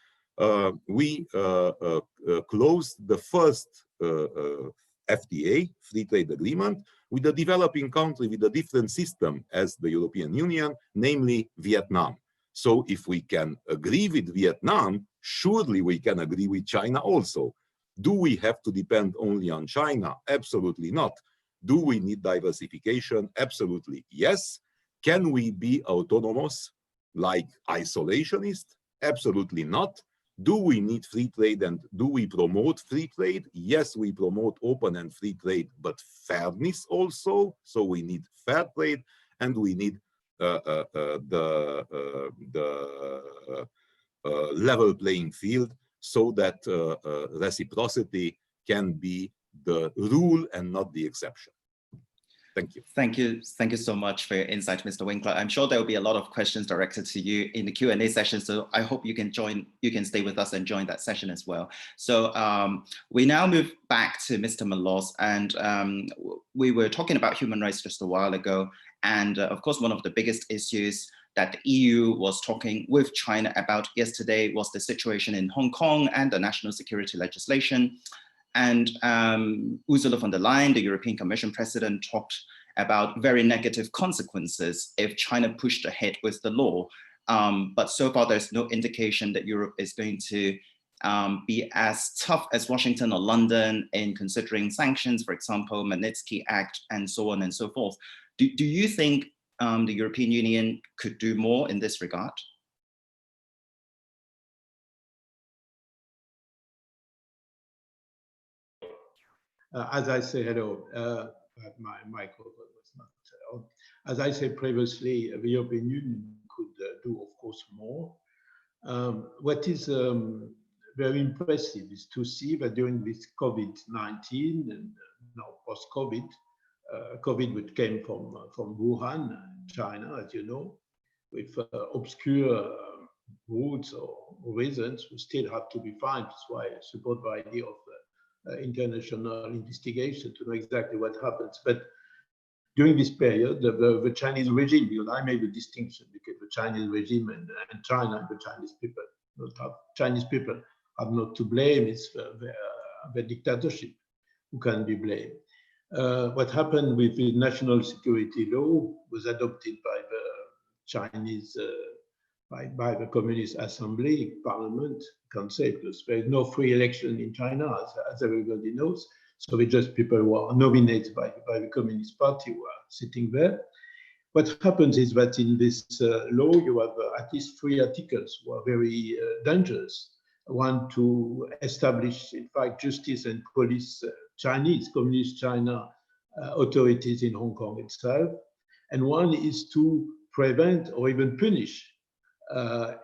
We closed the first FTA, free trade agreement, with a developing country with a different system as the European Union, namely Vietnam. So if we can agree with Vietnam, surely we can agree with China also. Do we have to depend only on China? Absolutely not. Do we need diversification? Absolutely yes. Can we be autonomous, like isolationist? Absolutely not. Do we need free trade and do we promote free trade? Yes, we promote open and free trade, but fairness also. So we need fair trade and we need level playing field, so that reciprocity can be the rule and not the exception. Thank you. Thank you. Thank you so much for your insight, Mr. Winkler. I'm sure there will be a lot of questions directed to you in the Q&A session. So I hope you can join, you can stay with us and join that session as well. So we now move back to Mr. Malosse, and we were talking about human rights just a while ago. And of course, one of the biggest issues that the EU was talking with China about yesterday was the situation in Hong Kong and the national security legislation. And Ursula von der Leyen, the European Commission President, talked about very negative consequences if China pushed ahead with the law. But so far, there's no indication that Europe is going to be as tough as Washington or London in considering sanctions, for example, Magnitsky Act, and so on and so forth. Do you think the European Union could do more in this regard? As I said, hello, my microphone was not on. As I said previously, the European Union could do, of course, more. What is very impressive is to see that during this COVID-19 and now post-COVID, COVID which came from Wuhan, China, as you know, with obscure routes or reasons, we still have to be fine. That's why I support the idea of international investigation to know exactly what happens. But during this period, the Chinese regime, because I made a distinction between the Chinese regime and China, and the Chinese people, Chinese people are not to blame, it's the dictatorship who can be blamed. What happened with the national security law was adopted by the Chinese, by the Communist Assembly, Parliament, can't say, because there is no free election in China, as everybody knows. So it's just people who are nominated by the Communist Party who are sitting there. What happens is that in this law, you have at least 3 articles who are very dangerous. One, to establish, in fact, justice and police Chinese, Communist China authorities in Hong Kong itself. And one is to prevent or even punish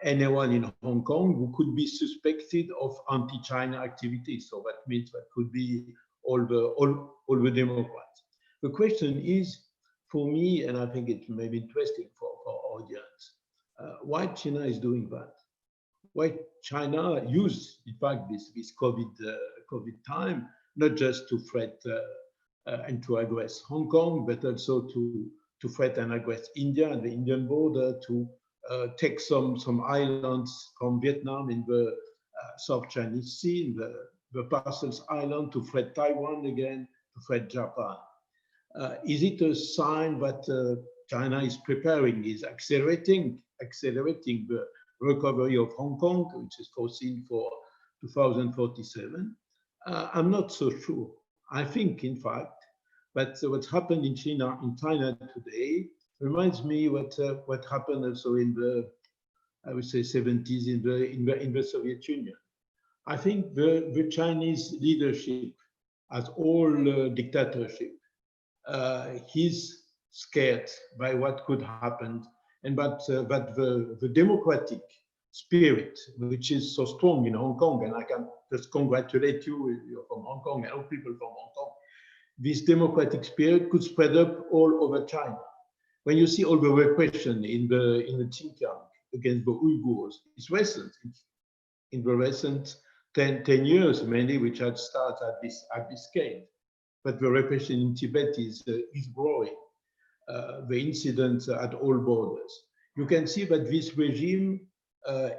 anyone in Hong Kong who could be suspected of anti-China activities. So that means that could be all the Democrats. The question is, for me, and I think it may be interesting for our audience, why China is doing that? Why China used, in fact, this COVID time, not just to threat and to aggress Hong Kong, but also to threat and aggress India and the Indian border, to take some islands from Vietnam in the South Chinese Sea, in the Parcels Island, to threat Taiwan again, to threat Japan. Is it a sign that China is preparing, is accelerating the recovery of Hong Kong, which is foreseen for 2047? I'm not so sure. I think, in fact, that what's happened in China today reminds me what happened also in the, I would say, 70s in the Soviet Union. I think the Chinese leadership, as all dictatorship, is scared by what could happen, and but the democratic spirit, which is so strong in Hong Kong, and I can just congratulate you, you're from Hong Kong, and all people from Hong Kong, this democratic spirit could spread up all over China. When you see all the repression in the Xinjiang against the Uyghurs, it's recent. In the recent 10 years, mainly, which had started at this scale. But the repression in Tibet is growing. The incidents at all borders. You can see that this regime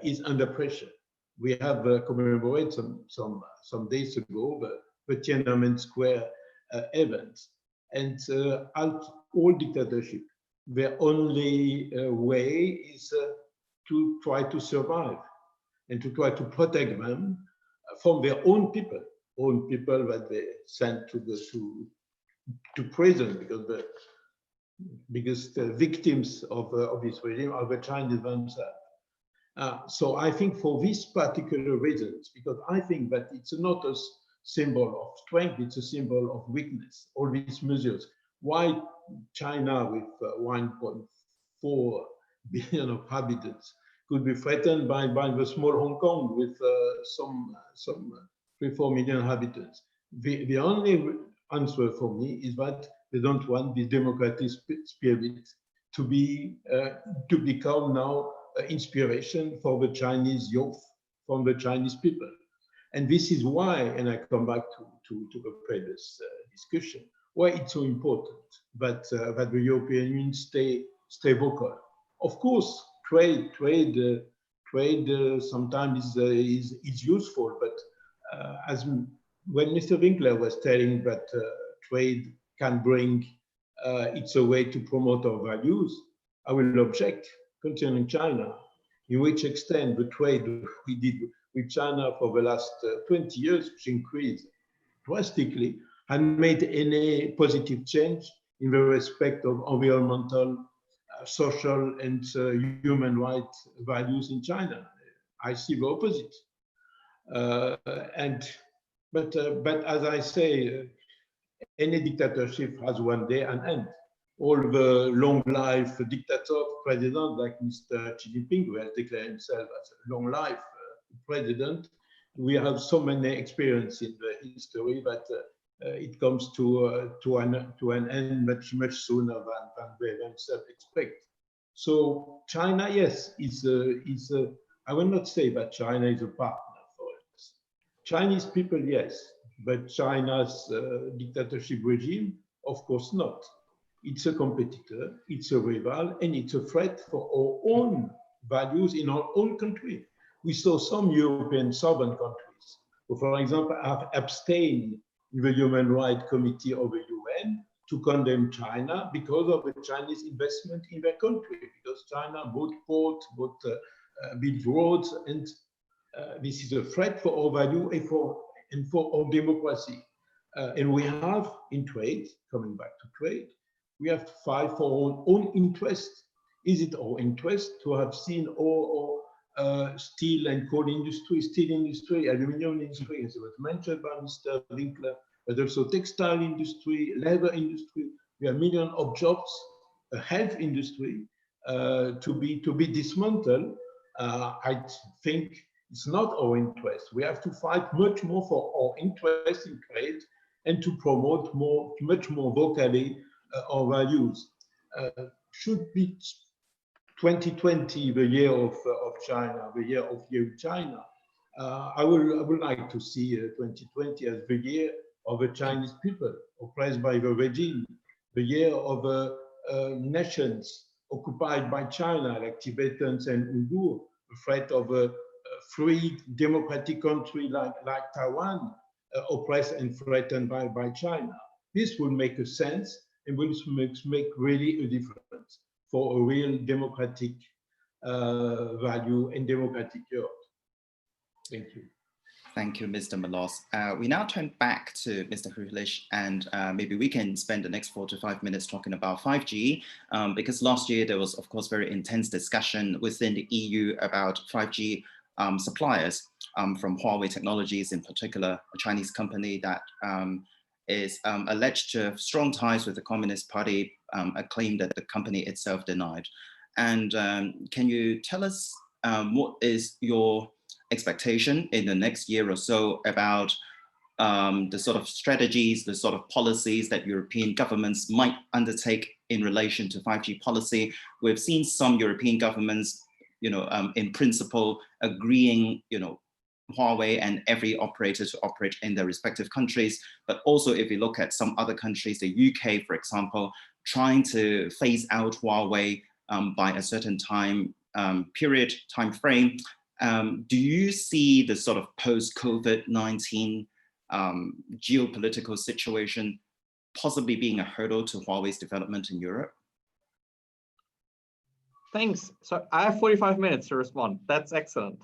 is under pressure. We have commemorated some days ago the Tiananmen Square event, and all dictatorship, their only way is to try to survive and to try to protect them from their own people that they sent to prison, because the biggest victims of this regime are the Chinese themselves. So I think for these particular reasons, because I think that it's not a symbol of strength, it's a symbol of weakness, all these measures. Why China, with 1.4 billion of inhabitants, could be threatened by the small Hong Kong with some 3-4 million inhabitants. The only answer for me is that they don't want the democratic spirit to become now inspiration for the Chinese youth, from the Chinese people. And this is why, and I come back to the previous discussion, why it's so important that the European Union stay vocal. Of course, trade sometimes is useful, but as when Mr. Winkler was telling that trade can bring, it's a way to promote our values, I will object concerning China. In which extent the trade we did with China for the last 20 years, which increased drastically, and made any positive change in the respect of environmental, social, and human rights values in China. I see the opposite. But as I say, any dictatorship has one day an end. all the long life dictator president like Mr. Xi Jinping, who has declared himself as a long life president. We have so many experience in the history that it comes to an end much sooner than they themselves expect. So China, yes, is a I will not say that China is a partner for us. Chinese people, yes, but China's dictatorship regime, of course not. It's a competitor, it's a rival, and it's a threat for our own values in our own country. We saw some European southern countries who, for example, have abstained in the Human Rights Committee of the UN to condemn China because of the Chinese investment in their country, because China bought ports, built roads, and this is a threat for our value and for our democracy. And we have in trade, coming back to trade, we have to fight for our own interest. Is it our interest to have seen our steel and coal industry, aluminium industry, as was mentioned by Mr. Winkler, but also textile industry, leather industry. We have millions of jobs, a health industry to be dismantled. I think it's not our interest. We have to fight much more for our interest in trade and to promote much more vocally our values. Should be 2020 the year of China, the year of EUChina. I would like to see 2020 as the year of the Chinese people oppressed by the regime, the year of nations occupied by China, like Tibetans and Uyghur, the threat of a free democratic country like Taiwan, oppressed and threatened by China. This will make a sense and will make really a difference for a real democratic value and democratic Europe. Thank you. Thank you, Mr. Malosse. We now turn back to Mr. Rühling, and maybe we can spend the next 4 to 5 minutes talking about 5G, because last year there was, of course, very intense discussion within the EU about 5G suppliers from Huawei Technologies, in particular, a Chinese company that is alleged to have strong ties with the Communist Party, a claim that the company itself denied. And can you tell us what is your expectation in the next year or so about the sort of strategies, the sort of policies that European governments might undertake in relation to 5G policy? We've seen some European governments, in principle, agreeing, Huawei and every operator to operate in their respective countries. But also, if you look at some other countries, the UK, for example, trying to phase out Huawei by a certain time frame. Do you see the sort of post-COVID-19 geopolitical situation possibly being a hurdle to Huawei's development in Europe? Thanks. So I have 45 minutes to respond. That's excellent.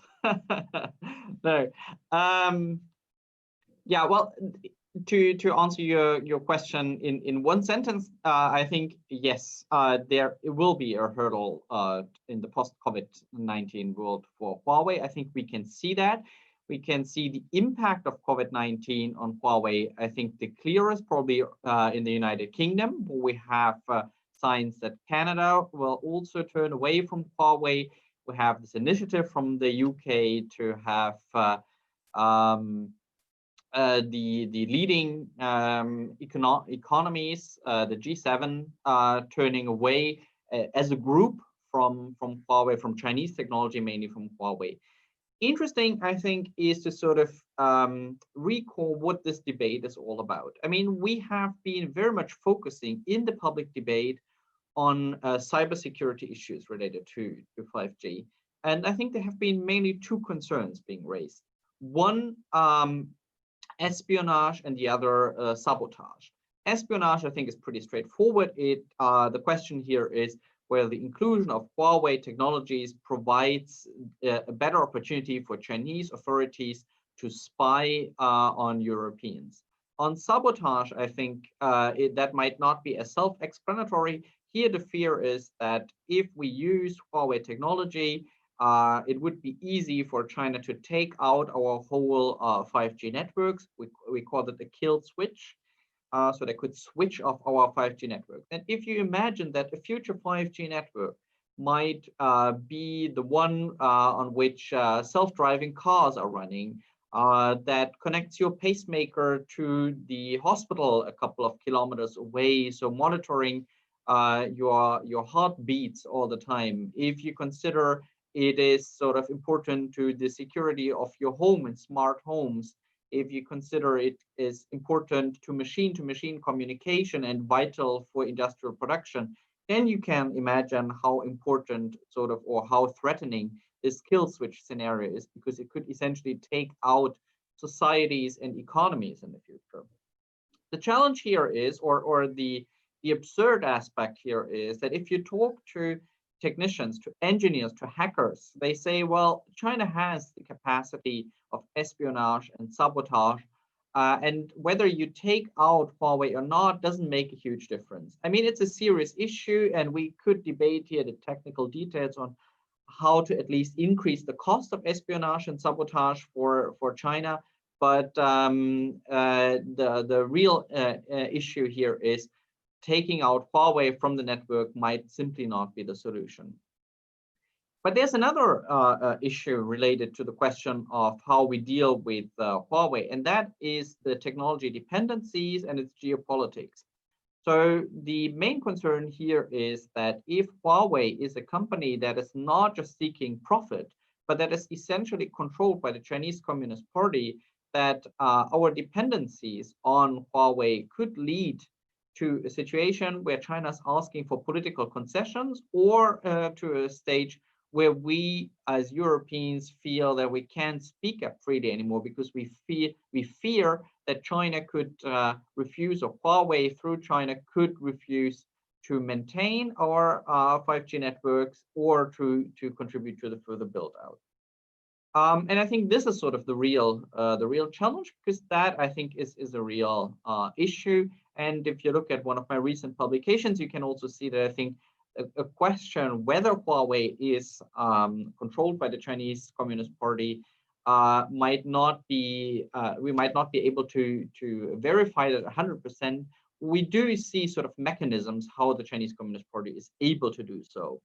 No. Yeah, well, to answer your question in one sentence, I think, yes, there will be a hurdle in the post-COVID-19 world for Huawei. I think we can see that. We can see the impact of COVID-19 on Huawei. I think the clearest probably in the United Kingdom, where we have signs that Canada will also turn away from Huawei. We have this initiative from the UK to have the leading economies, the G7, turning away as a group from Huawei, from Chinese technology, mainly from Huawei. Interesting, I think, is to sort of recall what this debate is all about. I mean, we have been very much focusing in the public debate on cybersecurity issues related to 5G. And I think there have been mainly two concerns being raised. One, espionage, and the other sabotage. Espionage, I think, is pretty straightforward. The question here is whether the inclusion of Huawei technologies provides a better opportunity for Chinese authorities to spy on Europeans. On sabotage, I think that might not be as self-explanatory. Here, the fear is that if we use Huawei technology, it would be easy for China to take out our whole 5G networks. We call it a kill switch. so they could switch off our 5G network. And if you imagine that a future 5G network might be the one on which self-driving cars are running, that connects your pacemaker to the hospital a couple of kilometers away, so monitoring your heartbeats all the time. If you consider it is sort of important to the security of your home and smart homes, if you consider it is important to machine communication and vital for industrial production, then you can imagine how important sort of, or how threatening this kill switch scenario is, because it could essentially take out societies and economies in the future. The challenge here is, or the absurd aspect here is that if you talk to technicians, to engineers, to hackers, they say, well, China has the capacity of espionage and sabotage, and whether you take out Huawei or not doesn't make a huge difference. I mean, it's a serious issue, and we could debate here the technical details on how to at least increase the cost of espionage and sabotage for China. But the real issue here is taking out Huawei from the network might simply not be the solution. But there's another issue related to the question of how we deal with Huawei, and that is the technology dependencies and its geopolitics. So the main concern here is that if Huawei is a company that is not just seeking profit, but that is essentially controlled by the Chinese Communist Party, that our dependencies on Huawei could lead to a situation where China is asking for political concessions, or to a stage where we as Europeans feel that we can't speak up freely anymore, because we fear that China could refuse, or Huawei through China could refuse to maintain our 5G networks, or to contribute to the further build out. And I think this is sort of the real challenge, because that I think is a real issue. And if you look at one of my recent publications, you can also see that I think a question whether Huawei is controlled by the Chinese Communist Party might not be, we might not be able to verify that 100%. We do see sort of mechanisms how the Chinese Communist Party is able to do so.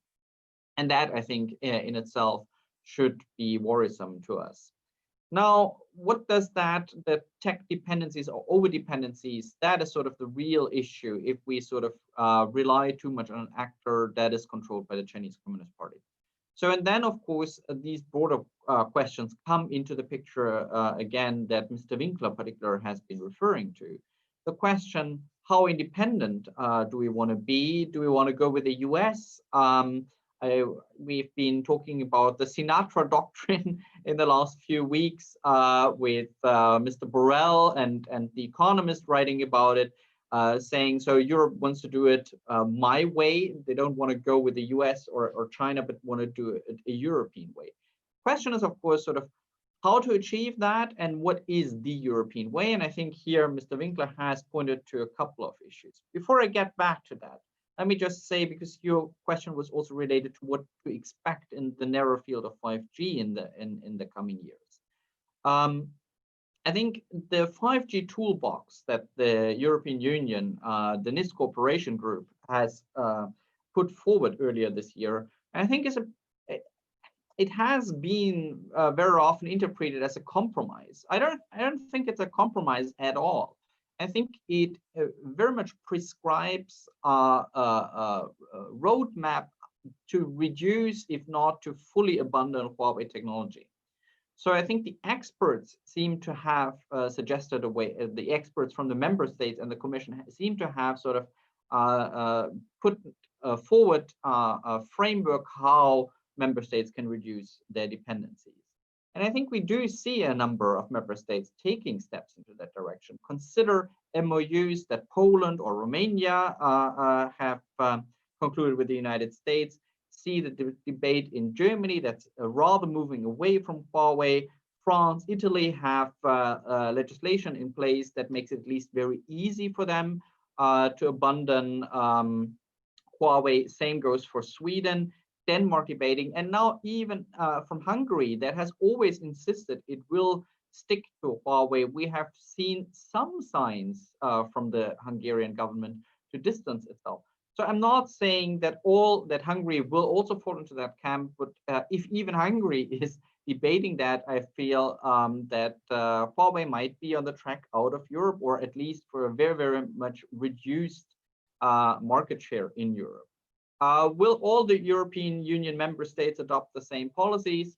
And that I think in itself should be worrisome to us. Now, what does the tech dependencies or over dependencies, that is sort of the real issue if we sort of rely too much on an actor that is controlled by the Chinese Communist Party. So, and then of course, these broader questions come into the picture again that Mr. Winkler in particular has been referring to. The question, how independent do we want to be? Do we want to go with the US? We've been talking about the Sinatra doctrine in the last few weeks with Mr. Borrell and The Economist writing about it, saying, so Europe wants to do it my way. They don't want to go with the US or China, but want to do it a European way. Question is, of course, sort of how to achieve that and what is the European way. And I think here Mr. Winkler has pointed to a couple of issues. Before I get back to that, let me just say, because your question was also related to what to expect in the narrow field of 5G in the coming years. I think the 5G toolbox that the European Union, the NIS Cooperation Group, has put forward earlier this year, I think it has been very often interpreted as a compromise. I don't think it's a compromise at all. I think it very much prescribes a roadmap to reduce, if not to fully abandon Huawei technology. So I think the experts seem to have suggested a way, the experts from the member states and the Commission seem to have sort of put forward a framework how member states can reduce their dependencies. And I think we do see a number of member states taking steps into that direction. Consider MOUs that Poland or Romania have concluded with the United States. See the debate in Germany that's rather moving away from Huawei. France, Italy have legislation in place that makes it at least very easy for them to abandon Huawei. Same goes for Sweden. Denmark debating, and now even from Hungary, that has always insisted it will stick to Huawei, we have seen some signs from the Hungarian government to distance itself. So I'm not saying that Hungary will also fall into that camp, but if even Hungary is debating that, I feel that Huawei might be on the track out of Europe, or at least for a very, very much reduced market share in Europe. Will all the European Union member states adopt the same policies?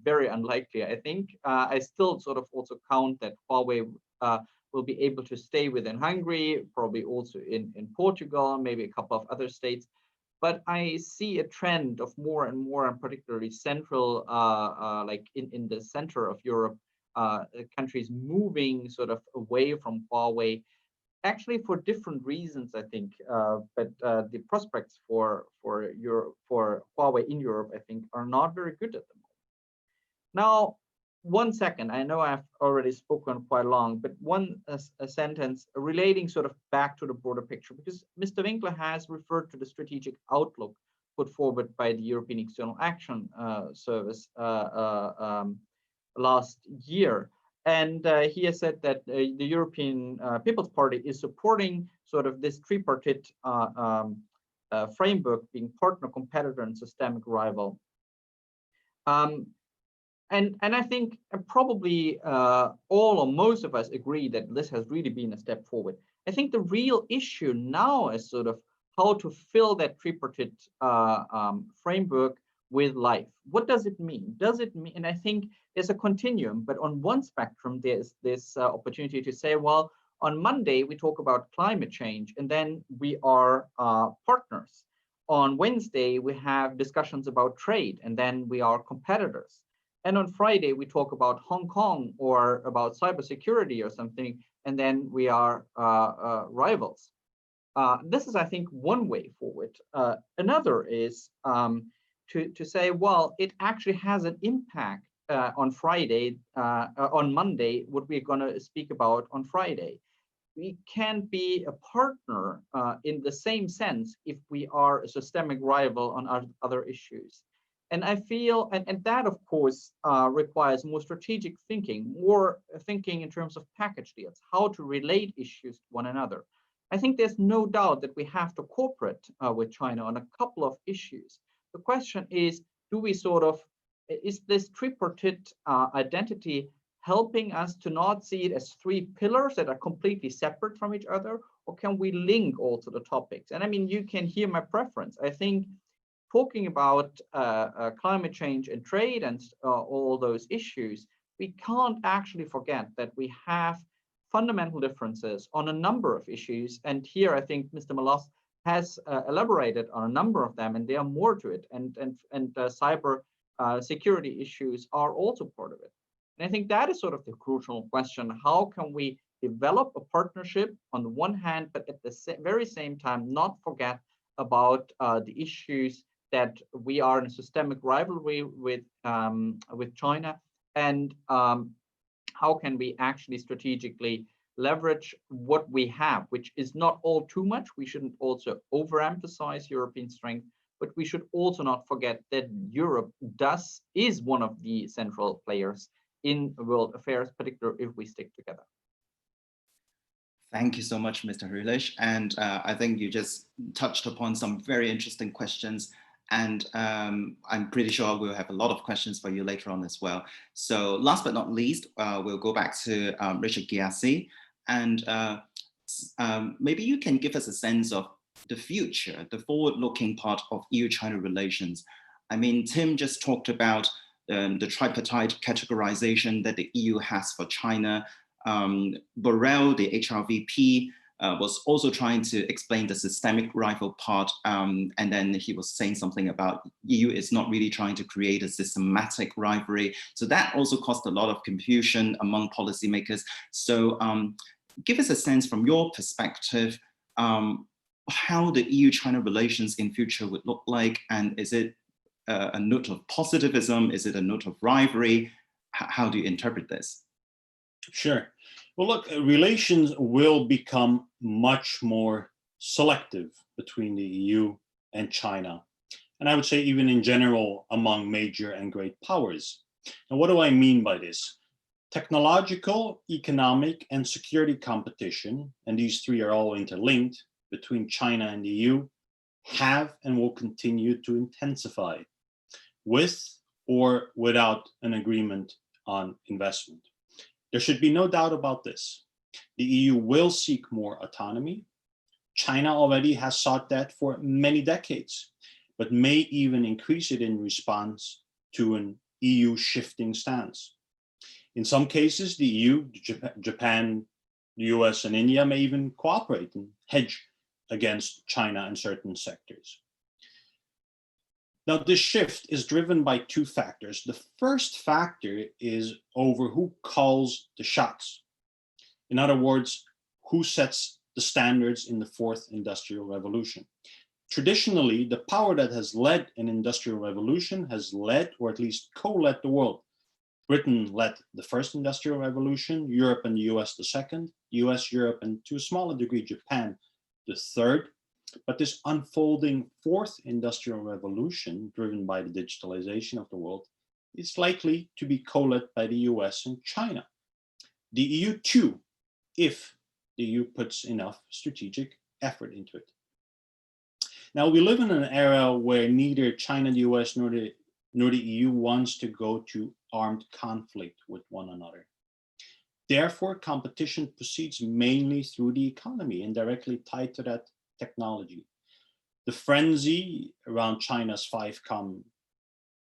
Very unlikely, I think. I still sort of also count that Huawei will be able to stay within Hungary, probably also in Portugal, maybe a couple of other states. But I see a trend of more and more, and particularly central, like in the center of Europe, countries moving sort of away from Huawei, actually for different reasons, I think. But the prospects for Huawei in Europe, I think, are not very good at the moment. Now, 1 second, I know I've already spoken quite long, but a sentence relating sort of back to the broader picture, because Mr. Winkler has referred to the strategic outlook put forward by the European External Action Service last year. And he has said that the European People's Party is supporting sort of this tripartite framework, being partner, competitor, and systemic rival. And I think probably all or most of us agree that this has really been a step forward. I think the real issue now is sort of how to fill that tripartite framework with life. What does it mean? Does it mean, and I think there's a continuum, but on one spectrum, there's this opportunity to say, well, on Monday, we talk about climate change, and then we are partners. On Wednesday, we have discussions about trade, and then we are competitors. And on Friday, we talk about Hong Kong or about cybersecurity or something, and then we are rivals. This is, I think, one way forward. Another is to say, well, it actually has an impact on Friday, on Monday, what we're going to speak about on Friday. We can't be a partner in the same sense if we are a systemic rival on other issues. And I feel, and that, of course, requires more strategic thinking, more thinking in terms of package deals, how to relate issues to one another. I think there's no doubt that we have to cooperate with China on a couple of issues. The question is, do we sort of, is this tripartite identity helping us to not see it as three pillars that are completely separate from each other, or can we link also the topics? And I mean, you can hear my preference. I think talking about climate change and trade and all those issues, we can't actually forget that we have fundamental differences on a number of issues. And here I think Mr. Malosse has elaborated on a number of them, and there are more to it. And cyber security issues are also part of it. And I think that is sort of the crucial question. How can we develop a partnership on the one hand, but at the very same time, not forget about the issues that we are in a systemic rivalry with China, and how can we actually strategically leverage what we have, which is not all too much. We shouldn't also overemphasize European strength, but we should also not forget that Europe is one of the central players in world affairs, particularly if we stick together. Thank you so much, Mr. Rühling. And I think you just touched upon some very interesting questions. And I'm pretty sure we'll have a lot of questions for you later on as well. So last but not least, we'll go back to Richard Ghiasy. And maybe you can give us a sense of the future, the forward-looking part of EU-China relations. I mean, Tim just talked about the tripartite categorization that the EU has for China. Borrell, the HRVP, was also trying to explain the systemic rival part, and then he was saying something about EU is not really trying to create a systematic rivalry. So that also caused a lot of confusion among policymakers. So give us a sense from your perspective, how the EU-China relations in future would look like, and is it a note of positivism? Is it a note of rivalry? How do you interpret this? Sure. Well, look, relations will become much more selective between the EU and China. And I would say even in general among major and great powers. And what do I mean by this? Technological, economic, and security competition, and these three are all interlinked, between China and the EU have and will continue to intensify, with or without an agreement on investment. There should be no doubt about this. The EU will seek more autonomy. China already has sought that for many decades, but may even increase it in response to an EU shifting stance. In some cases, the EU, Japan, the US, and India may even cooperate and hedge against China in certain sectors. Now, this shift is driven by two factors. The first factor is over who calls the shots. In other words, who sets the standards in the fourth industrial revolution. Traditionally, the power that has led an industrial revolution has led, or at least co-led, the world. Britain led the first industrial revolution, Europe and the US the second, US, Europe, and to a smaller degree, Japan the third. But this unfolding fourth industrial revolution, driven by the digitalization of the world, is likely to be co-led by the US and China. The EU too, if the EU puts enough strategic effort into it. Now, we live in an era where neither China, the US, nor the EU wants to go to armed conflict with one another. Therefore, competition proceeds mainly through the economy and directly tied to that technology. The frenzy around China's 5G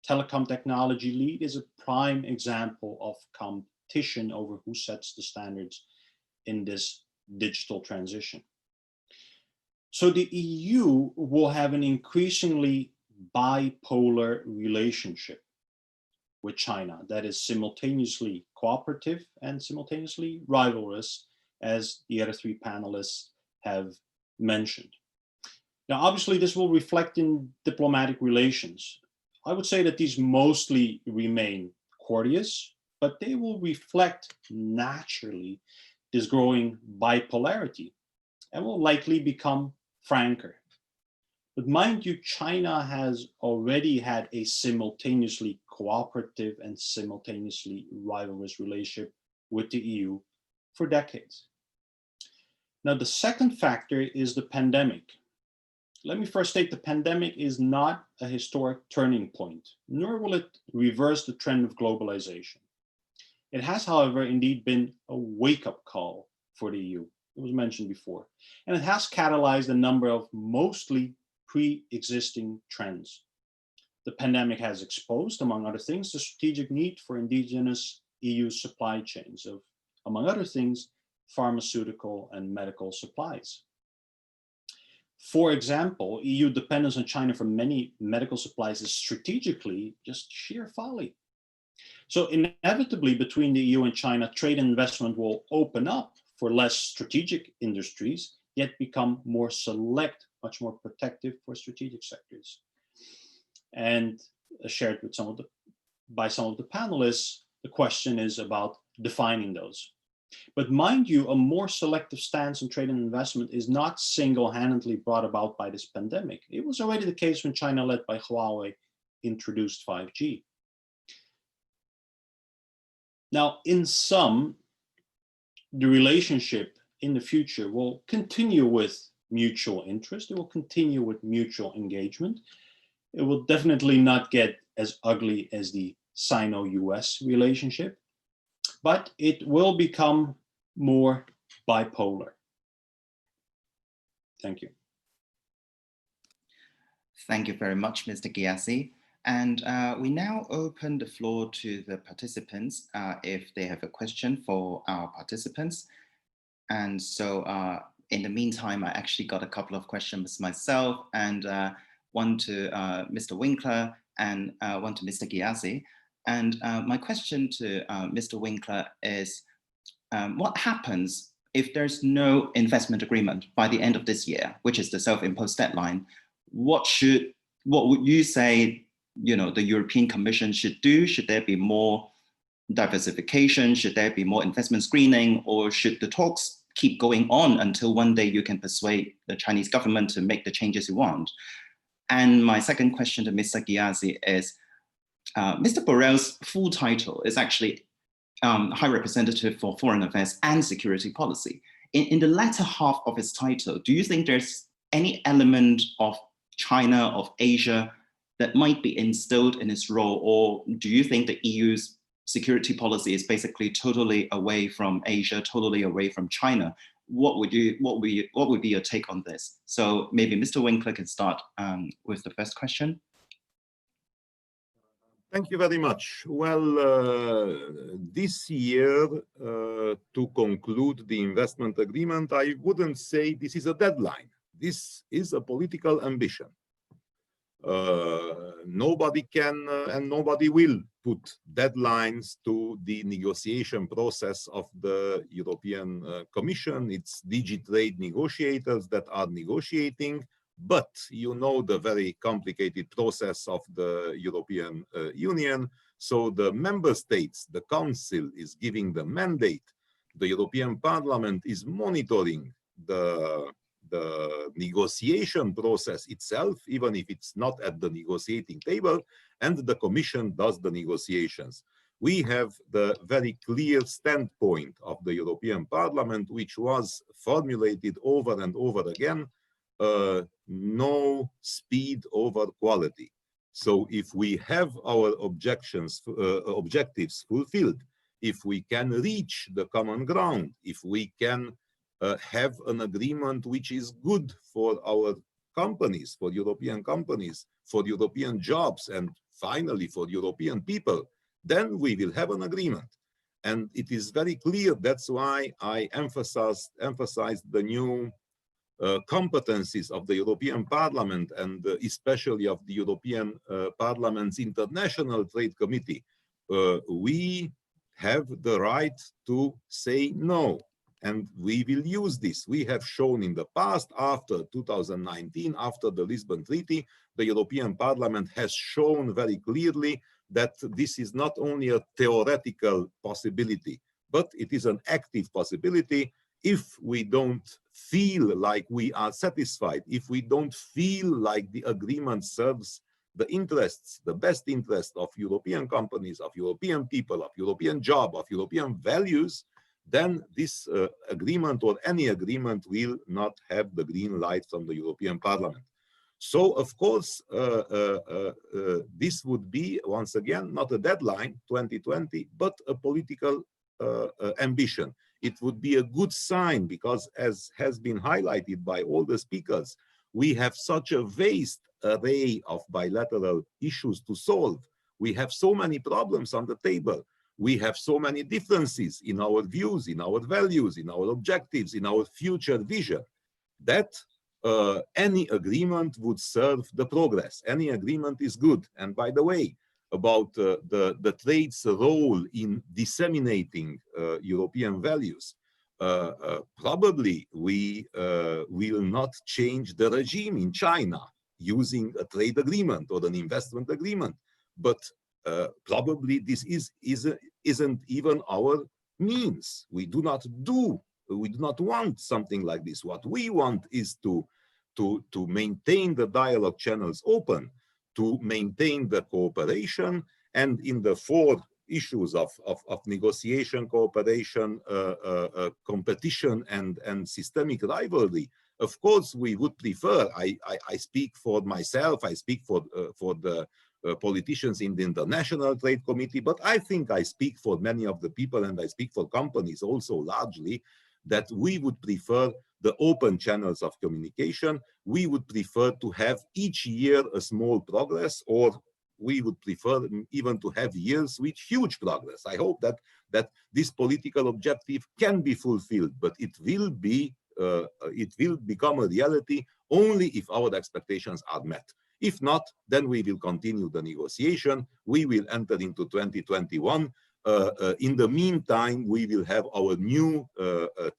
telecom technology lead is a prime example of competition over who sets the standards in this digital transition. So the EU will have an increasingly bipolar relationship with China that is simultaneously cooperative and simultaneously rivalrous, as the other three panelists have mentioned. Now, obviously, this will reflect in diplomatic relations. I would say that these mostly remain courteous, but they will reflect naturally this growing bipolarity and will likely become franker. But mind you, China has already had a simultaneously cooperative and simultaneously rivalrous relationship with the EU for decades. Now, the second factor is the pandemic. Let me first state the pandemic is not a historic turning point, nor will it reverse the trend of globalization. It has, however, indeed been a wake-up call for the EU. It was mentioned before, and it has catalyzed a number of mostly pre-existing trends. The pandemic has exposed, among other things, the strategic need for indigenous EU supply chains of, among other things, pharmaceutical and medical supplies. For example, EU dependence on China for many medical supplies is strategically just sheer folly. So inevitably, between the EU and China, trade and investment will open up for less strategic industries, yet become more select, much more protective for strategic sectors. And shared with by some of the panelists, the question is about defining those. But mind you, a more selective stance on trade and investment is not single-handedly brought about by this pandemic. It was already the case when China, led by Huawei, introduced 5G. Now, in sum, the relationship in the future will continue with mutual interest. It will continue with mutual engagement. It will definitely not get as ugly as the Sino-US relationship, but it will become more bipolar. Thank you. Thank you very much, Mr. Ghiasy. And we now open the floor to the participants if they have a question for our participants. And so in the meantime, I actually got a couple of questions myself, and one to Mr. Winkler and one to Mr. Ghiasy. And my question to Mr. Winkler is, what happens if there's no investment agreement by the end of this year, which is the self-imposed deadline? What would you say, the European Commission should do? Should there be more diversification? Should there be more investment screening? Or should the talks keep going on until one day you can persuade the Chinese government to make the changes you want? And my second question to Mr. Ghiasy is, Mr. Borrell's full title is actually High Representative for Foreign Affairs and Security Policy. In the latter half of his title, do you think there's any element of China, of Asia, that might be instilled in his role, or do you think the EU's security policy is basically totally away from Asia, totally away from China? What would be your take on this? So maybe Mr. Winkler can start with the first question. Thank you very much. Well, this year, to conclude the investment agreement, I wouldn't say this is a deadline. This is a political ambition. Nobody can and nobody will put deadlines to the negotiation process of the European Commission. It's DigiTrade negotiators that are negotiating, but you know the very complicated process of the European Union. So the member states, the Council is giving the mandate. The European Parliament is monitoring the negotiation process itself, even if it's not at the negotiating table, and the Commission does the negotiations. We have the very clear standpoint of the European Parliament, which was formulated over and over again, no speed over quality. So if we have our objectives fulfilled, if we can reach the common ground, if we can have an agreement which is good for our companies, for European companies, for European jobs, and finally for European people, then we will have an agreement. And it is very clear, that's why I emphasized the new competencies of the European Parliament, and especially of the European Parliament's International Trade Committee. We have the right to say no. And we will use this. We have shown in the past, after 2019, after the Lisbon Treaty, the European Parliament has shown very clearly that this is not only a theoretical possibility, but it is an active possibility. If we don't feel like we are satisfied, if we don't feel like the agreement serves the interests, the best interest of European companies, of European people, of European job, of European values, then this agreement or any agreement will not have the green light from the European Parliament. So, of course, this would be, once again, not a deadline, 2020, but a political ambition. It would be a good sign because, as has been highlighted by all the speakers, we have such a vast array of bilateral issues to solve. We have so many problems on the table. We have so many differences in our views, in our values, in our objectives, in our future vision, that any agreement would serve the progress. Any agreement is good. And by the way, about the trade's role in disseminating European values, probably we will not change the regime in China using a trade agreement or an investment agreement, but probably this isn't even our means. We do not want something like this. What we want is to maintain the dialogue channels open, to maintain the cooperation, and in the four issues of negotiation, cooperation, competition, and systemic rivalry. Of course, we would prefer. I speak for myself. I speak for the politicians in the International Trade Committee, but I think I speak for many of the people, and I speak for companies also largely, that we would prefer the open channels of communication. We would prefer to have each year a small progress, or we would prefer even to have years with huge progress. I hope that this political objective can be fulfilled, but it will become a reality only if our expectations are met. If not, then we will continue the negotiation. We will enter into 2021. In the meantime, we will have our new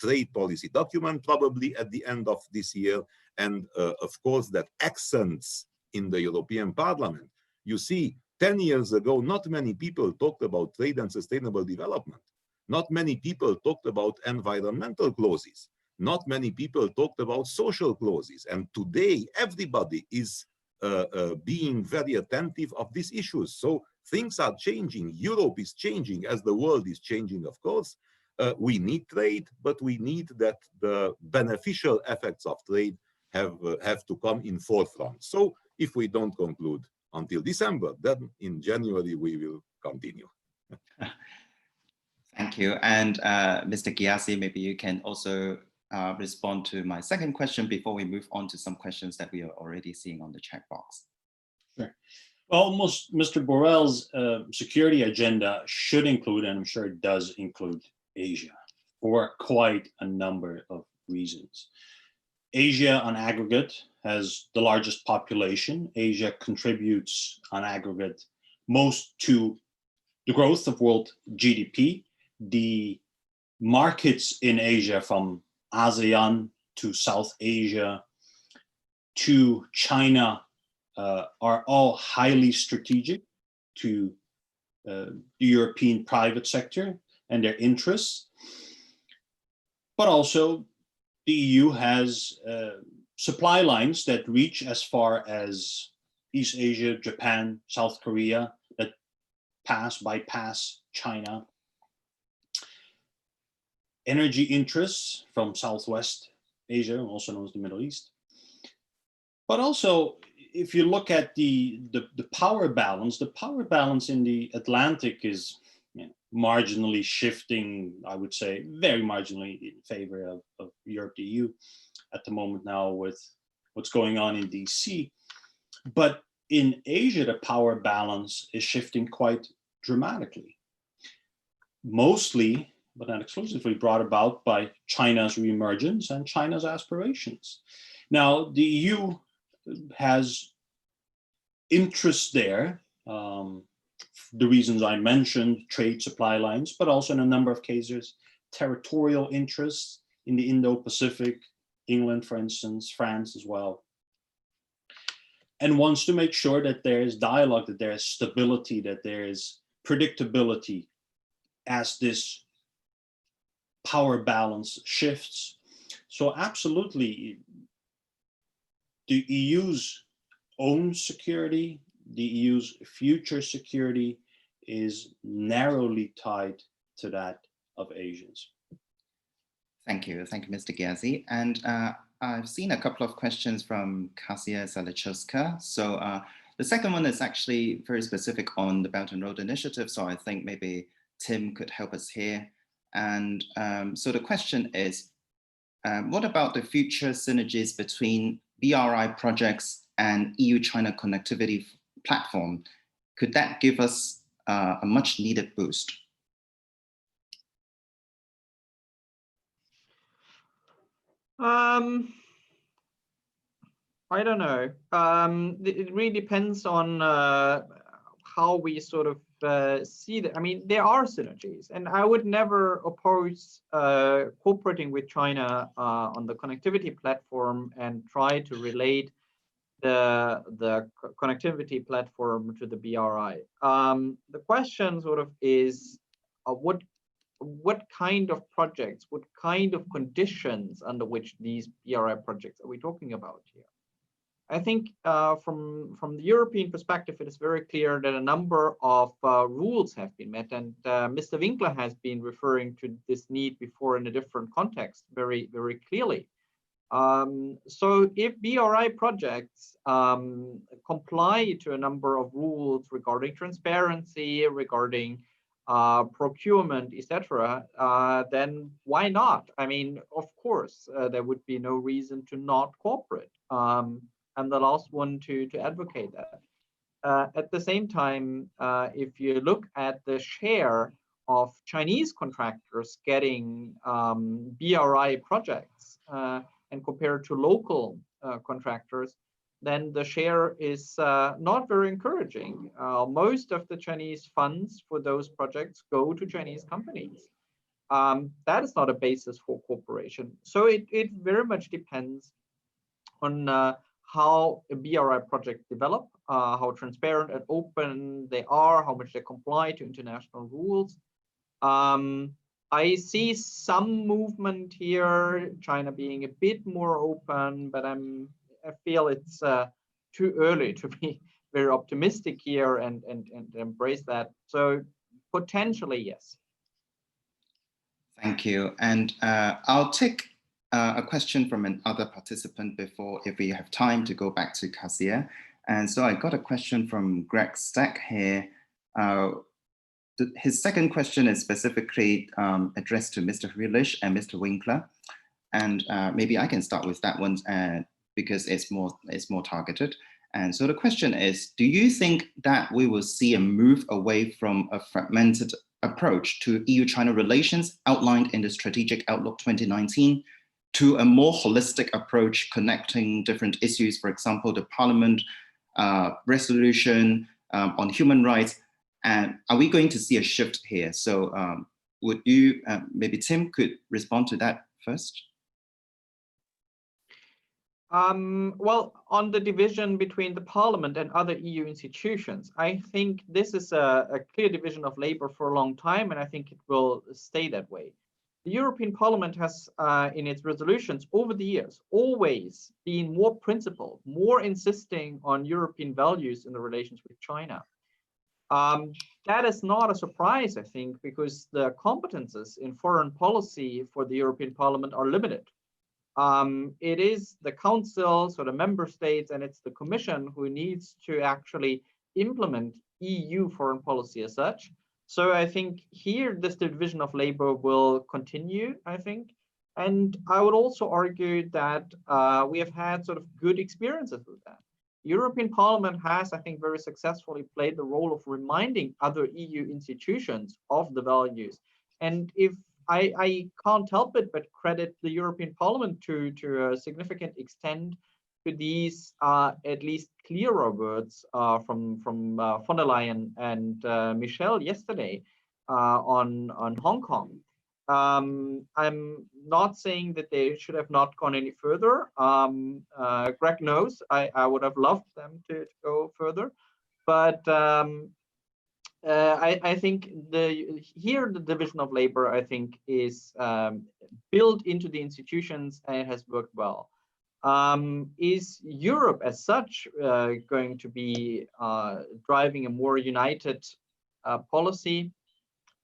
trade policy document probably at the end of this year. And of course, that accents in the European Parliament. You see, 10 years ago, not many people talked about trade and sustainable development. Not many people talked about environmental clauses. Not many people talked about social clauses. And today, everybody is being very attentive of these issues. So things are changing. Europe is changing as the world is changing, of course. We need trade, but we need that the beneficial effects of trade have to come in forefront. So if we don't conclude until December, then in January we will continue. Thank you. And Mr. Ghiasy, maybe you can also respond to my second question before we move on to some questions that we are already seeing on the chat box. Sure. Well, Mr. Borrell's security agenda should include, and I'm sure it does include, Asia for quite a number of reasons. Asia on aggregate has the largest population. Asia contributes on aggregate most to the growth of world GDP. The markets in Asia, from ASEAN to South Asia to China, are all highly strategic to the European private sector and their interests. But also the EU has supply lines that reach as far as East Asia, Japan, South Korea, that bypass China. Energy interests from Southwest Asia, also known as the Middle East. But also, if you look at the power balance in the Atlantic is marginally shifting, I would say very marginally in favor of Europe, the EU at the moment now with what's going on in DC. But in Asia, the power balance is shifting quite dramatically. Mostly, but not exclusively, brought about by China's reemergence and China's aspirations. Now, the EU has interests there, the reasons I mentioned, trade supply lines, but also in a number of cases, territorial interests in the Indo-Pacific, England, for instance, France as well, and wants to make sure that there is dialogue, that there is stability, that there is predictability as this power balance shifts. So absolutely, the EU's own security, the EU's future security is narrowly tied to that of Asians. Thank you, Mr. Ghiasy. And I've seen a couple of questions from Kasia Zalechowska. So the second one is actually very specific on the Belt and Road Initiative. So I think maybe Tim could help us here. And so the question is, what about the future synergies between BRI projects and EU-China connectivity platform? Could that give us a much needed boost? I don't know. It really depends on how we sort of see that. I mean, there are synergies, and I would never oppose cooperating with China on the connectivity platform and try to relate the connectivity platform to the BRI. The question sort of is, what kind of projects, what kind of conditions under which these BRI projects are we talking about here? I think from the European perspective, it is very clear that a number of rules have been met, and Mr. Winkler has been referring to this need before in a different context very, very clearly. So if BRI projects comply to a number of rules regarding transparency, regarding procurement, etc., then why not? I mean, of course, there would be no reason to not cooperate. I'm the last one to advocate that. At the same time, if you look at the share of Chinese contractors getting BRI projects and compared to local contractors, then the share is not very encouraging. Most of the Chinese funds for those projects go to Chinese companies. That is not a basis for cooperation. So it very much depends on how a BRI project develop, how transparent and open they are, how much they comply to international rules. I see some movement here, China being a bit more open, but I feel it's too early to very optimistic here and embrace that. So potentially, yes. Thank you. And I'll take a question from another participant before, if we have time, to go back to Ghiasy. And so I got a question from Greg Stack here. His second question is specifically addressed to Mr. Rühling and Mr. Winkler. And maybe I can start with that one because it's more targeted. And so the question is, do you think that we will see a move away from a fragmented approach to EU-China relations outlined in the Strategic Outlook 2019 to a more holistic approach connecting different issues, for example, the Parliament resolution on human rights? And are we going to see a shift here? So would you, maybe Tim could respond to that first? Well, on the division between the Parliament and other EU institutions, I think this is a clear division of labor for a long time, and I think it will stay that way. The European Parliament has, in its resolutions over the years, always been more principled, more insisting on European values in the relations with China. That is not a surprise, I think, because the competences in foreign policy for the European Parliament are limited. It is the Council, so the member states, and it's the Commission who needs to actually implement EU foreign policy as such. So I think here this division of labor will continue, I think. And I would also argue that we have had sort of good experiences with that. European Parliament has, I think, very successfully played the role of reminding other EU institutions of the values. And if I can't help it but credit the European Parliament to a significant extent to these at least clearer words from von der Leyen and Michel yesterday on Hong Kong. I'm not saying that they should have not gone any further. Greg knows I would have loved them to go further, but I think the division of labor, I think, is built into the institutions and it has worked well. Is Europe as such going to be driving a more united policy?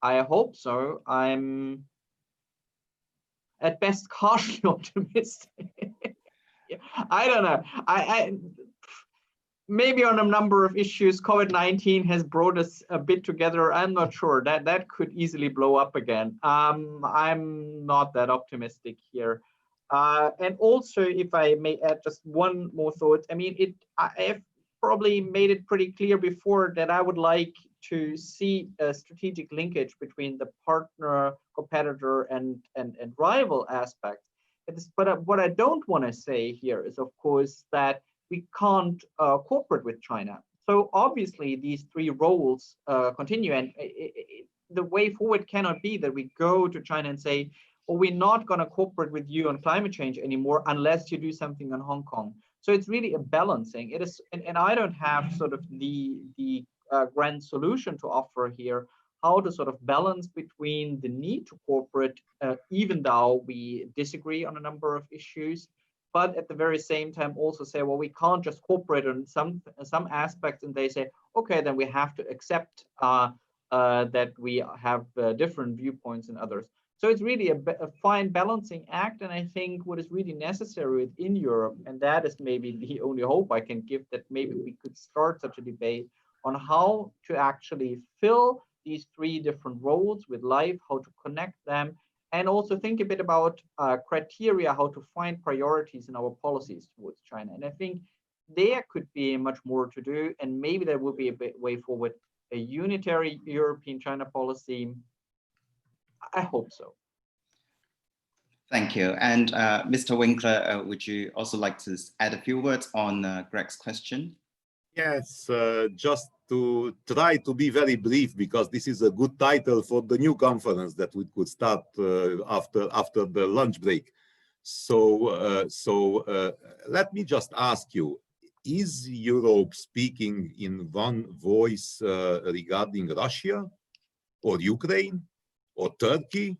I hope so. I'm at best cautiously optimistic. I don't know. I maybe on a number of issues, COVID-19 has brought us a bit together. I'm not sure. That could easily blow up again. I'm not that optimistic here. And also, if I may add just one more thought, I mean, I have probably made it pretty clear before that I would like to see a strategic linkage between the partner, competitor, and rival aspects. But what I don't want to say here is, of course, that we can't cooperate with China. So obviously these three roles continue, and the way forward cannot be that we go to China and say, oh, we're not going to cooperate with you on climate change anymore unless you do something on Hong Kong. So it's really a balancing. It is, and I don't have sort of the grand solution to offer here, how to sort of balance between the need to cooperate, even though we disagree on a number of issues, but at the very same time also say, well, we can't just cooperate on some aspects, and they say, okay, then we have to accept that we have different viewpoints in others. So it's really a fine balancing act, and I think what is really necessary within Europe, and that is maybe the only hope I can give, that maybe we could start such a debate on how to actually fill these three different roles with life, how to connect them, and also think a bit about criteria, how to find priorities in our policies towards China. And I think there could be much more to do, and maybe there will be a bit way forward, a unitary European China policy. I hope so. Thank you. And Mr. Winkler, would you also like to add a few words on Greg's question? Yes, just to try to be very brief, because this is a good title for the new conference that we could start after the lunch break. So let me just ask you, is Europe speaking in one voice regarding Russia or Ukraine or Turkey?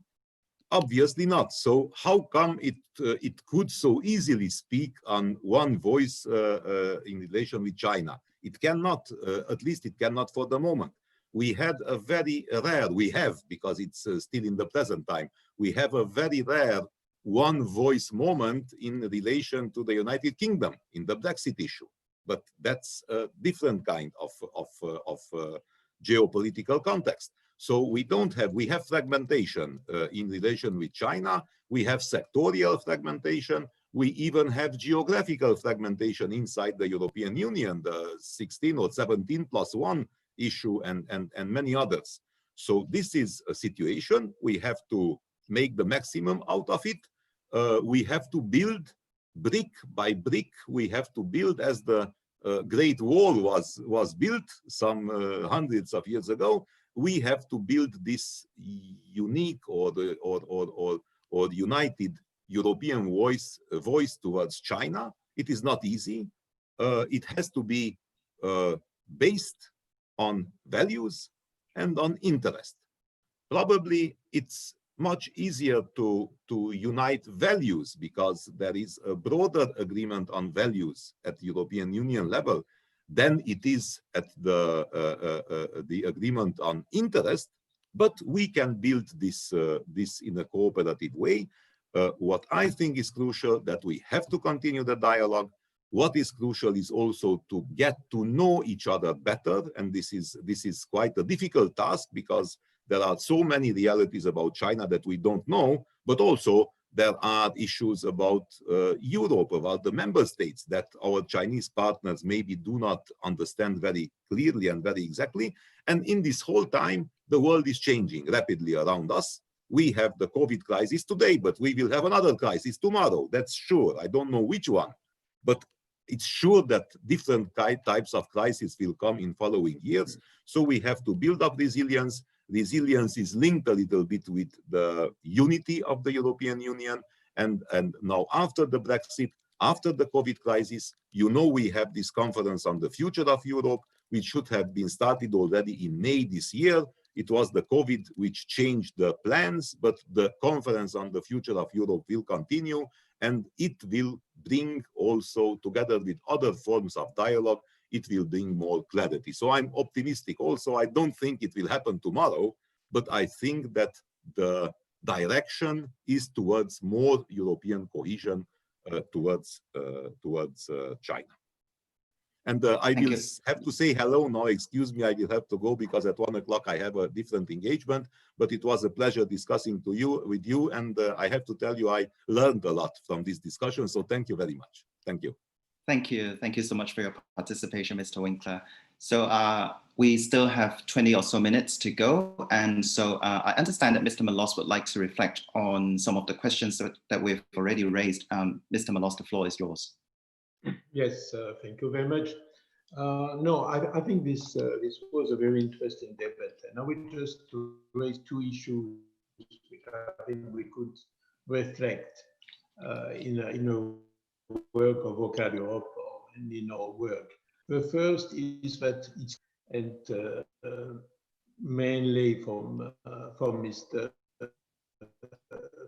Obviously not. So how come it could so easily speak on one voice in relation with China? It cannot, at least it cannot for the moment. We had a very rare, we have, because it's still in the present time, we have a very rare one voice moment in relation to the United Kingdom in the Brexit issue. But that's a different kind of geopolitical context. So we have fragmentation in relation with China. We have sectorial fragmentation. We even have geographical fragmentation inside the European Union, the 16 or 17+1 issue and many others. So this is a situation. We have to make the maximum out of it. We have to build brick by brick. We have to build as the Great Wall was built some hundreds of years ago. We have to build this unique or united European voice towards China. It is not easy. It has to be based on values and on interest. Probably it's much easier to unite values because there is a broader agreement on values at the European Union level than it is at the agreement on interest. But we can build this in a cooperative way. What I think is crucial that we have to continue the dialogue. What is crucial is also to get to know each other better, and this is quite a difficult task because there are so many realities about China that we don't know, but also there are issues about Europe, about the member states that our Chinese partners maybe do not understand very clearly and very exactly. And in this whole time, the world is changing rapidly around us. We have the COVID crisis today, but we will have another crisis tomorrow. That's sure. I don't know which one, but it's sure that different types of crises will come in following years. So we have to build up resilience. Resilience is linked a little bit with the unity of the European Union. And now after the Brexit, after the COVID crisis, you know, we have this conference on the future of Europe, which should have been started already in May this year. It was the COVID which changed the plans, but the conference on the future of Europe will continue, and it will bring also, together with other forms of dialogue, it will bring more clarity. So I'm optimistic also. I don't think it will happen tomorrow, but I think that the direction is towards more European cohesion towards China. And I will have to say hello now. Excuse me, I will have to go because at 1 o'clock I have a different engagement. But it was a pleasure discussing with you, and I have to tell you I learned a lot from this discussion. So thank you very much. Thank you. Thank you. Thank you so much for your participation, Mr. Winkler. So we still have 20 or so minutes to go. And so I understand that Mr. Malosse would like to reflect on some of the questions that we've already raised. Mr. Malosse, the floor is yours. Yes, thank you very much. No, I think this was a very interesting debate. And I would just to raise two issues which I think we could reflect in a work of Vocal Europe or in our work. The first is that it's mainly from Mr.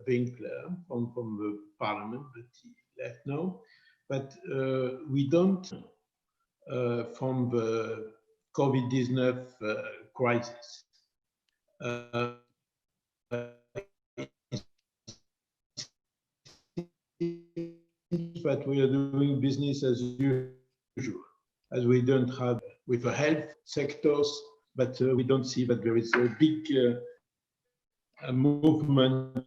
Winkler from the Parliament, but he left now. But we don't from the COVID-19 crisis. That we are doing business as usual, as we don't have with the health sectors, but we don't see that there is a big movement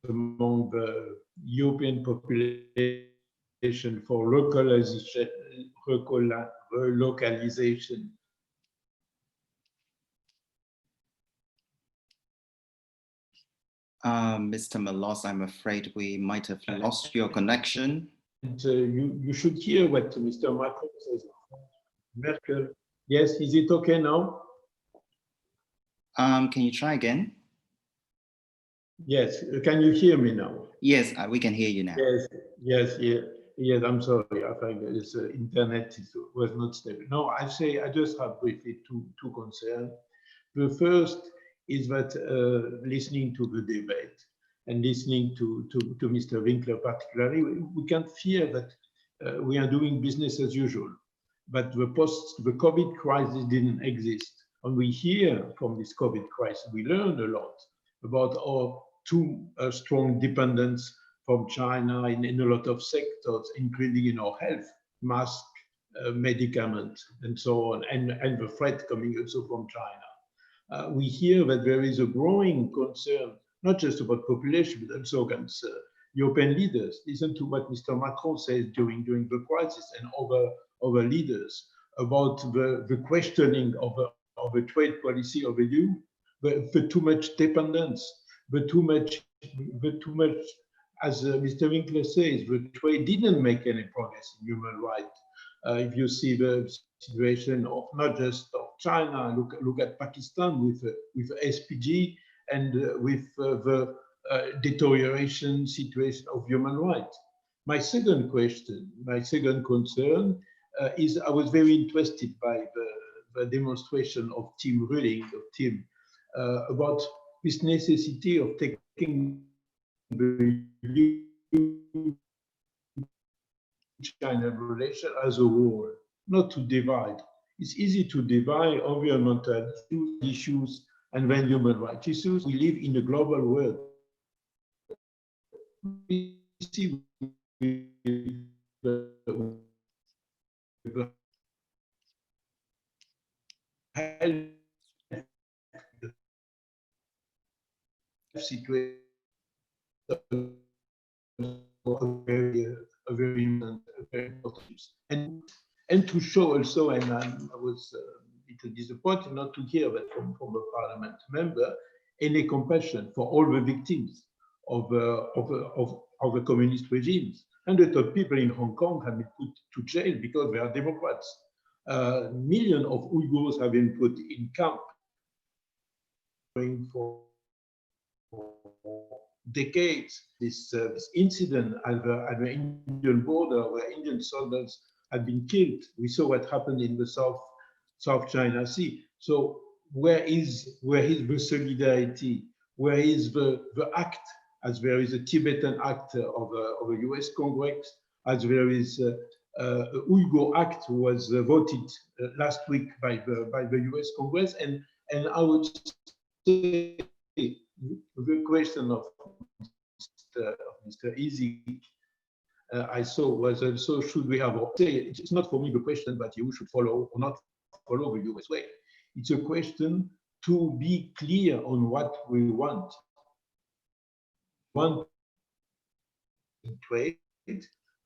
among the European population for relocalization. Mr. Malosse, I'm afraid we might have lost your connection. And you should hear what Mr. Macron says. Merkel. Yes, is it okay now? Can you try again? Yes, can you hear me now? Yes, we can hear you now. Yes, I'm sorry. I think this internet was not stable. No, I just have briefly two concerns. The first is that listening to the debate and listening to Mr. Winkler particularly, we can fear that we are doing business as usual. but the COVID crisis didn't exist. And we hear from this COVID crisis, we learned a lot about our too strong dependence from China in a lot of sectors, including in our health, mask, medicaments, and so on, and the threat coming also from China. We hear that there is a growing concern, not just about population, but also against European leaders. Listen to what Mr. Macron says during the crisis and other leaders about the questioning of the trade policy of the EU, the too much dependence, the too much, as Mr. Winkler says, the trade didn't make any progress in human rights. If you see the situation of not just of China, look at Pakistan with SPG and with the deterioration situation of human rights. My second question, my second concern is I was very interested by the demonstration of Team Rühling, about this necessity of taking the China relation as a whole, not to divide. It's easy to divide environmental issues and then human rights issues. We live in a global world. We see the health situation very important. And to show also, and I was a little disappointed not to hear that from a parliament member, any compassion for all the victims of the communist regimes. Hundreds of people in Hong Kong have been put to jail because they are Democrats. Millions of Uyghurs have been put in camp for decades. This incident at the Indian border where Indian soldiers had been killed. We saw what happened in the South China Sea. So where is the solidarity? Where is the act? As there is a Tibetan act of a US Congress, as there is Uyghur Act was voted last week by the US Congress, and I would say the question of Mr. Easy I saw was also, should we have, it's not for me the question, but you should follow or not follow the US way. It's a question to be clear on what we want. One trade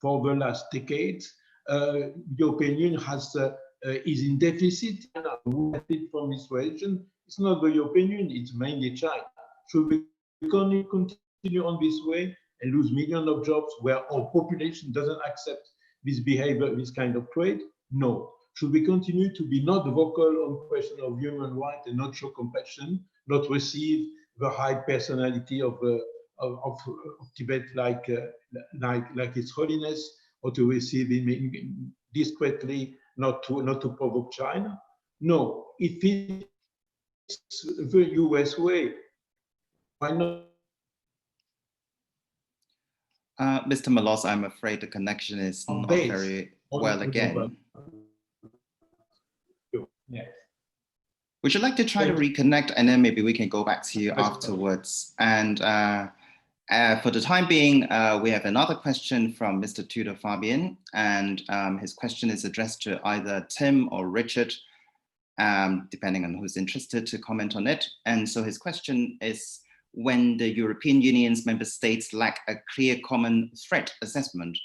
for the last decades, the European has is in deficit, and from this region. It's not the European Union, it's mainly China. Should we continue on this way and lose millions of jobs where our population doesn't accept this behavior, this kind of trade? No. Should we continue to be not vocal on question of human rights and not show compassion, not receive the high personality of Tibet like His Holiness, or to receive him discreetly, not to provoke China? No. If it's the US way, why not? Mr. Malosse, I'm afraid the connection is not very well again. Yeah. Would you like to try to reconnect, and then maybe we can go back to you afterwards? And for the time being, we have another question from Mr. Tudor Fabian, and his question is addressed to either Tim or Richard, depending on who's interested to comment on it. And so his question is, when the European Union's member states lack a clear common threat assessment,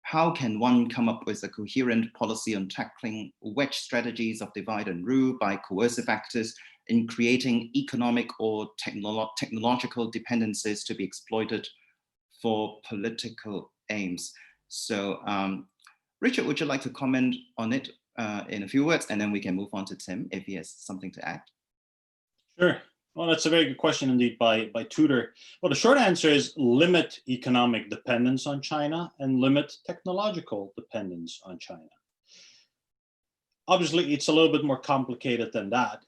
how can one come up with a coherent policy on tackling wedge strategies of divide and rule by coercive actors in creating economic or technological dependencies to be exploited for political aims? So Richard, would you like to comment on it in a few words, and then we can move on to Tim if he has something to add? Sure. Well, that's a very good question indeed by Tudor. Well, the short answer is limit economic dependence on China and limit technological dependence on China. Obviously, it's a little bit more complicated than that.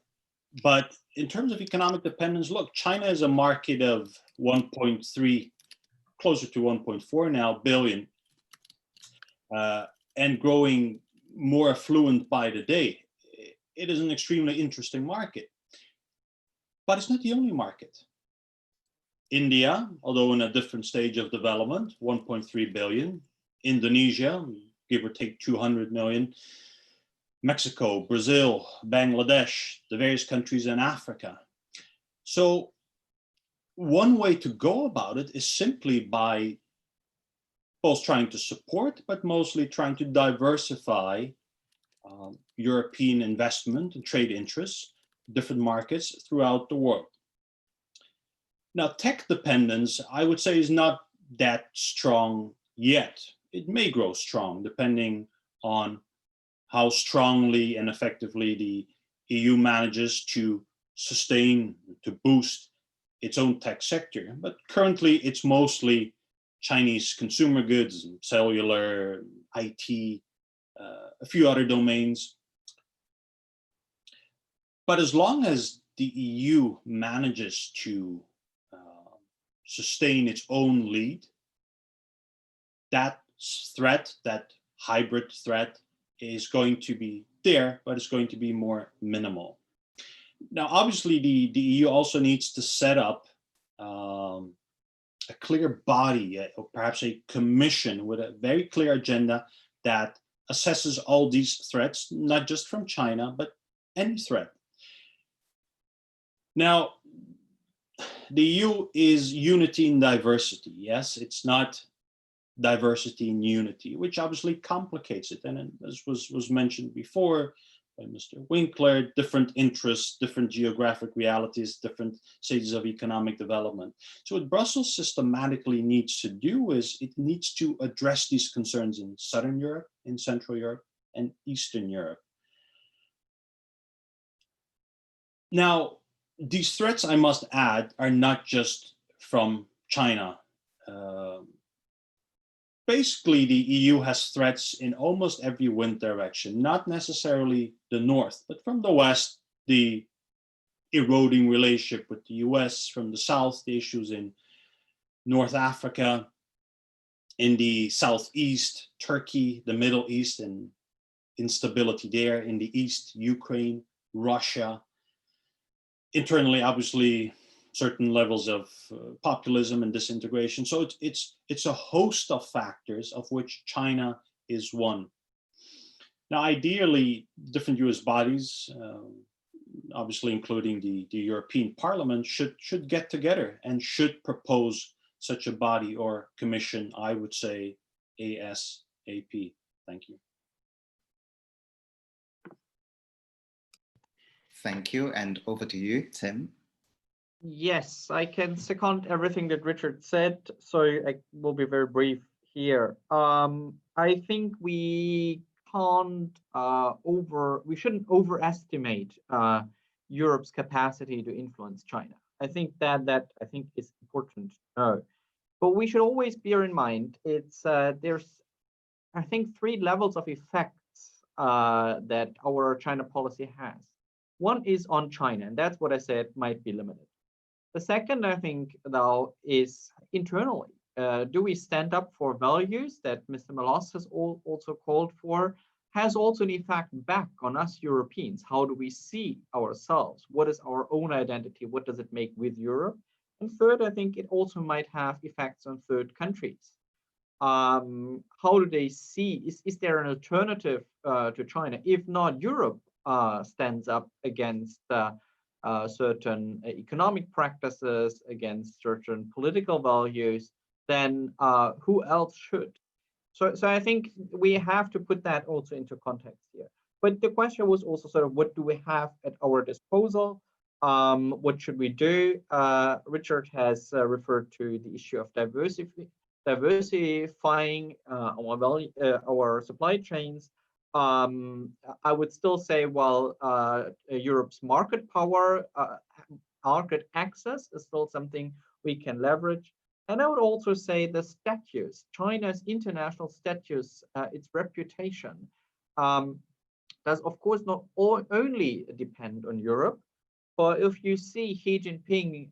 But in terms of economic dependence, look, China is a market of 1.3, closer to 1.4 now billion, and growing more affluent by the day. It is an extremely interesting market, but it's not the only market. India, although in a different stage of development, 1.3 billion. Indonesia, give or take 200 million. Mexico, Brazil, Bangladesh, the various countries in Africa. So one way to go about it is simply by both trying to support, but mostly trying to diversify European investment and trade interests, different markets throughout the world. Now, tech dependence, I would say, is not that strong yet. It may grow strong depending on how strongly and effectively the EU manages to sustain, to boost its own tech sector. But currently, it's mostly Chinese consumer goods, cellular, IT, a few other domains. But as long as the EU manages to sustain its own lead, that threat, that hybrid threat, is going to be there, but it's going to be more minimal. Now, obviously, the EU also needs to set up a clear body, or perhaps a commission with a very clear agenda that assesses all these threats, not just from China, but any threat. Now, the EU is unity in diversity. Yes, it's not diversity in unity, which obviously complicates it. And as was mentioned before by Mr. Winkler, different interests, different geographic realities, different stages of economic development. So what Brussels systematically needs to do is it needs to address these concerns in Southern Europe, in Central Europe, and Eastern Europe. Now, these threats, I must add, are not just from China. Basically, the EU has threats in almost every wind direction, not necessarily the north, but from the west, the eroding relationship with the US, from the south, the issues in North Africa, in the southeast, Turkey, the Middle East, and instability there, in the east, Ukraine, Russia. Internally, obviously, certain levels of populism and disintegration. So it's a host of factors, of which China is one. Now, ideally, different US bodies, obviously including the European Parliament, should get together and should propose such a body or commission, I would say ASAP. Thank you. Thank you, and over to you, Tim. Yes, I can second everything that Richard said, so I will be very brief here. I think we shouldn't overestimate Europe's capacity to influence China. I think that is important to know. But we should always bear in mind there's I think 3 levels of effects that our China policy has. One is on China, and that's what I said might be limited. The second, I think, though, is internally. Do we stand up for values that Mr. Malosse has also called for? Has also an effect back on us Europeans. How do we see ourselves? What is our own identity? What does it make with Europe? And third, I think it also might have effects on third countries. How do they see? Is there an alternative to China? If not, Europe stands up against certain economic practices, against certain political values, then who else should? So I think we have to put that also into context here. But the question was also sort of, what do we have at our disposal? What should we do? Richard has referred to the issue of diversifying our supply chains. I would still say, well, Europe's market power, market access is still something we can leverage. And I would also say the status, China's international status, its reputation, does of course not only depend on Europe. But if you see Xi Jinping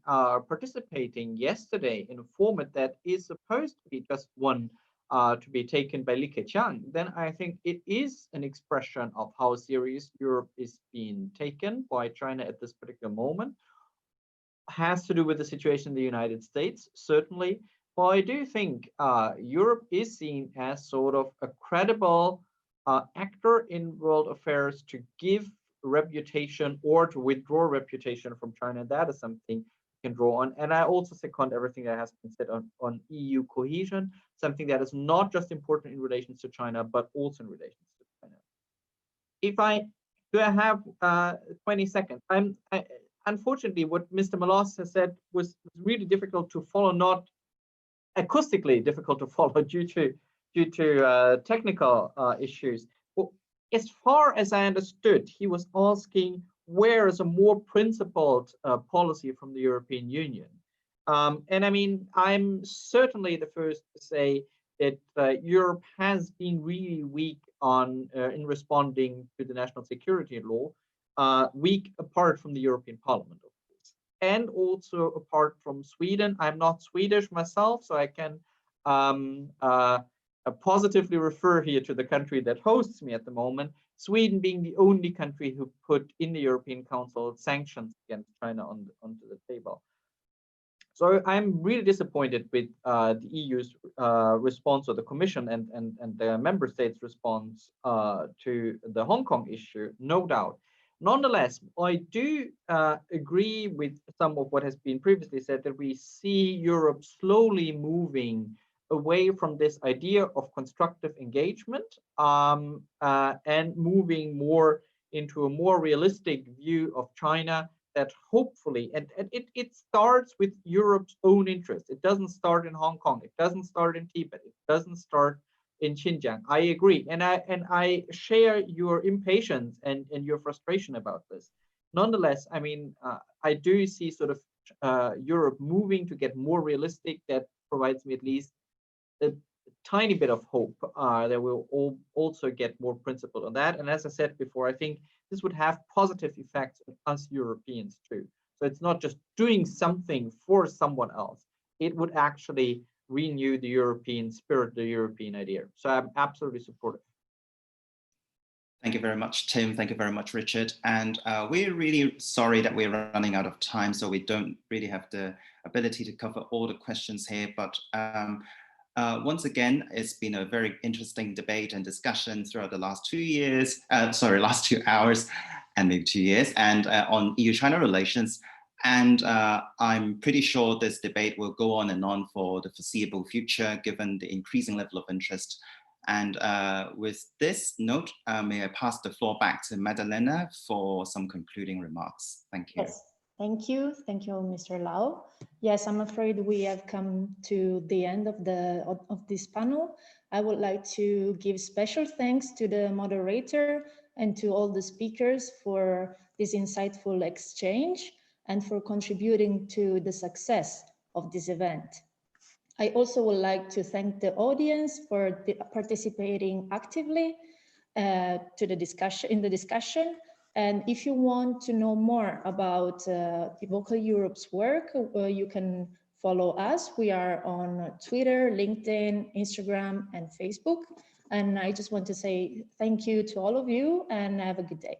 participating yesterday in a format that is supposed to be just one to be taken by Li Keqiang, then I think it is an expression of how serious Europe is being taken by China at this particular moment. Has to do with the situation in the United States, certainly. But I do think Europe is seen as sort of a credible actor in world affairs to give reputation or to withdraw reputation from China. That is something we can draw on. And I also second everything that has been said on EU cohesion, something that is not just important in relation to China, but also in relation to China. If I have 20 seconds, unfortunately, what Mr. Malosse has said was really difficult to follow, not acoustically difficult to follow due to technical issues. But as far as I understood, he was asking where is a more principled policy from the European Union. And I mean, I'm certainly the first to say that Europe has been really weak on in responding to the national security law. Weak apart from the European Parliament, of course, and also apart from Sweden. I'm not Swedish myself, so I can positively refer here to the country that hosts me at the moment, Sweden being the only country who put in the European Council sanctions against China onto the table. So I'm really disappointed with the EU's response, or the Commission and the member states' response to the Hong Kong issue, no doubt. Nonetheless, I do agree with some of what has been previously said, that we see Europe slowly moving away from this idea of constructive engagement and moving more into a more realistic view of China that hopefully, and it starts with Europe's own interest. It doesn't start in Hong Kong. It doesn't start in Tibet. It doesn't start in Xinjiang. I agree, and I share your impatience and your frustration about this. Nonetheless, I mean, I do see sort of Europe moving to get more realistic. That provides me at least a tiny bit of hope that we'll also get more principled on that. And as I said before, I think this would have positive effects on us Europeans too. So it's not just doing something for someone else. It would actually renew the European spirit, the European idea. So I'm absolutely supportive. Thank you very much, Tim. Thank you very much, Richard. And we're really sorry that we're running out of time, so we don't really have the ability to cover all the questions here. But once again, it's been a very interesting debate and discussion throughout the last 2 years, last 2 hours and maybe 2 years, and on EU-China relations. And I'm pretty sure this debate will go on and on for the foreseeable future, given the increasing level of interest. And with this note, may I pass the floor back to Maddalena for some concluding remarks. Thank you. Yes, thank you. Thank you, Mr. Lau. Yes, I'm afraid we have come to the end of this panel. I would like to give special thanks to the moderator and to all the speakers for this insightful exchange and for contributing to the success of this event. I also would like to thank the audience for participating actively in the discussion. And if you want to know more about Vocal Europe's work, you can follow us. We are on Twitter, LinkedIn, Instagram, and Facebook. And I just want to say thank you to all of you and have a good day.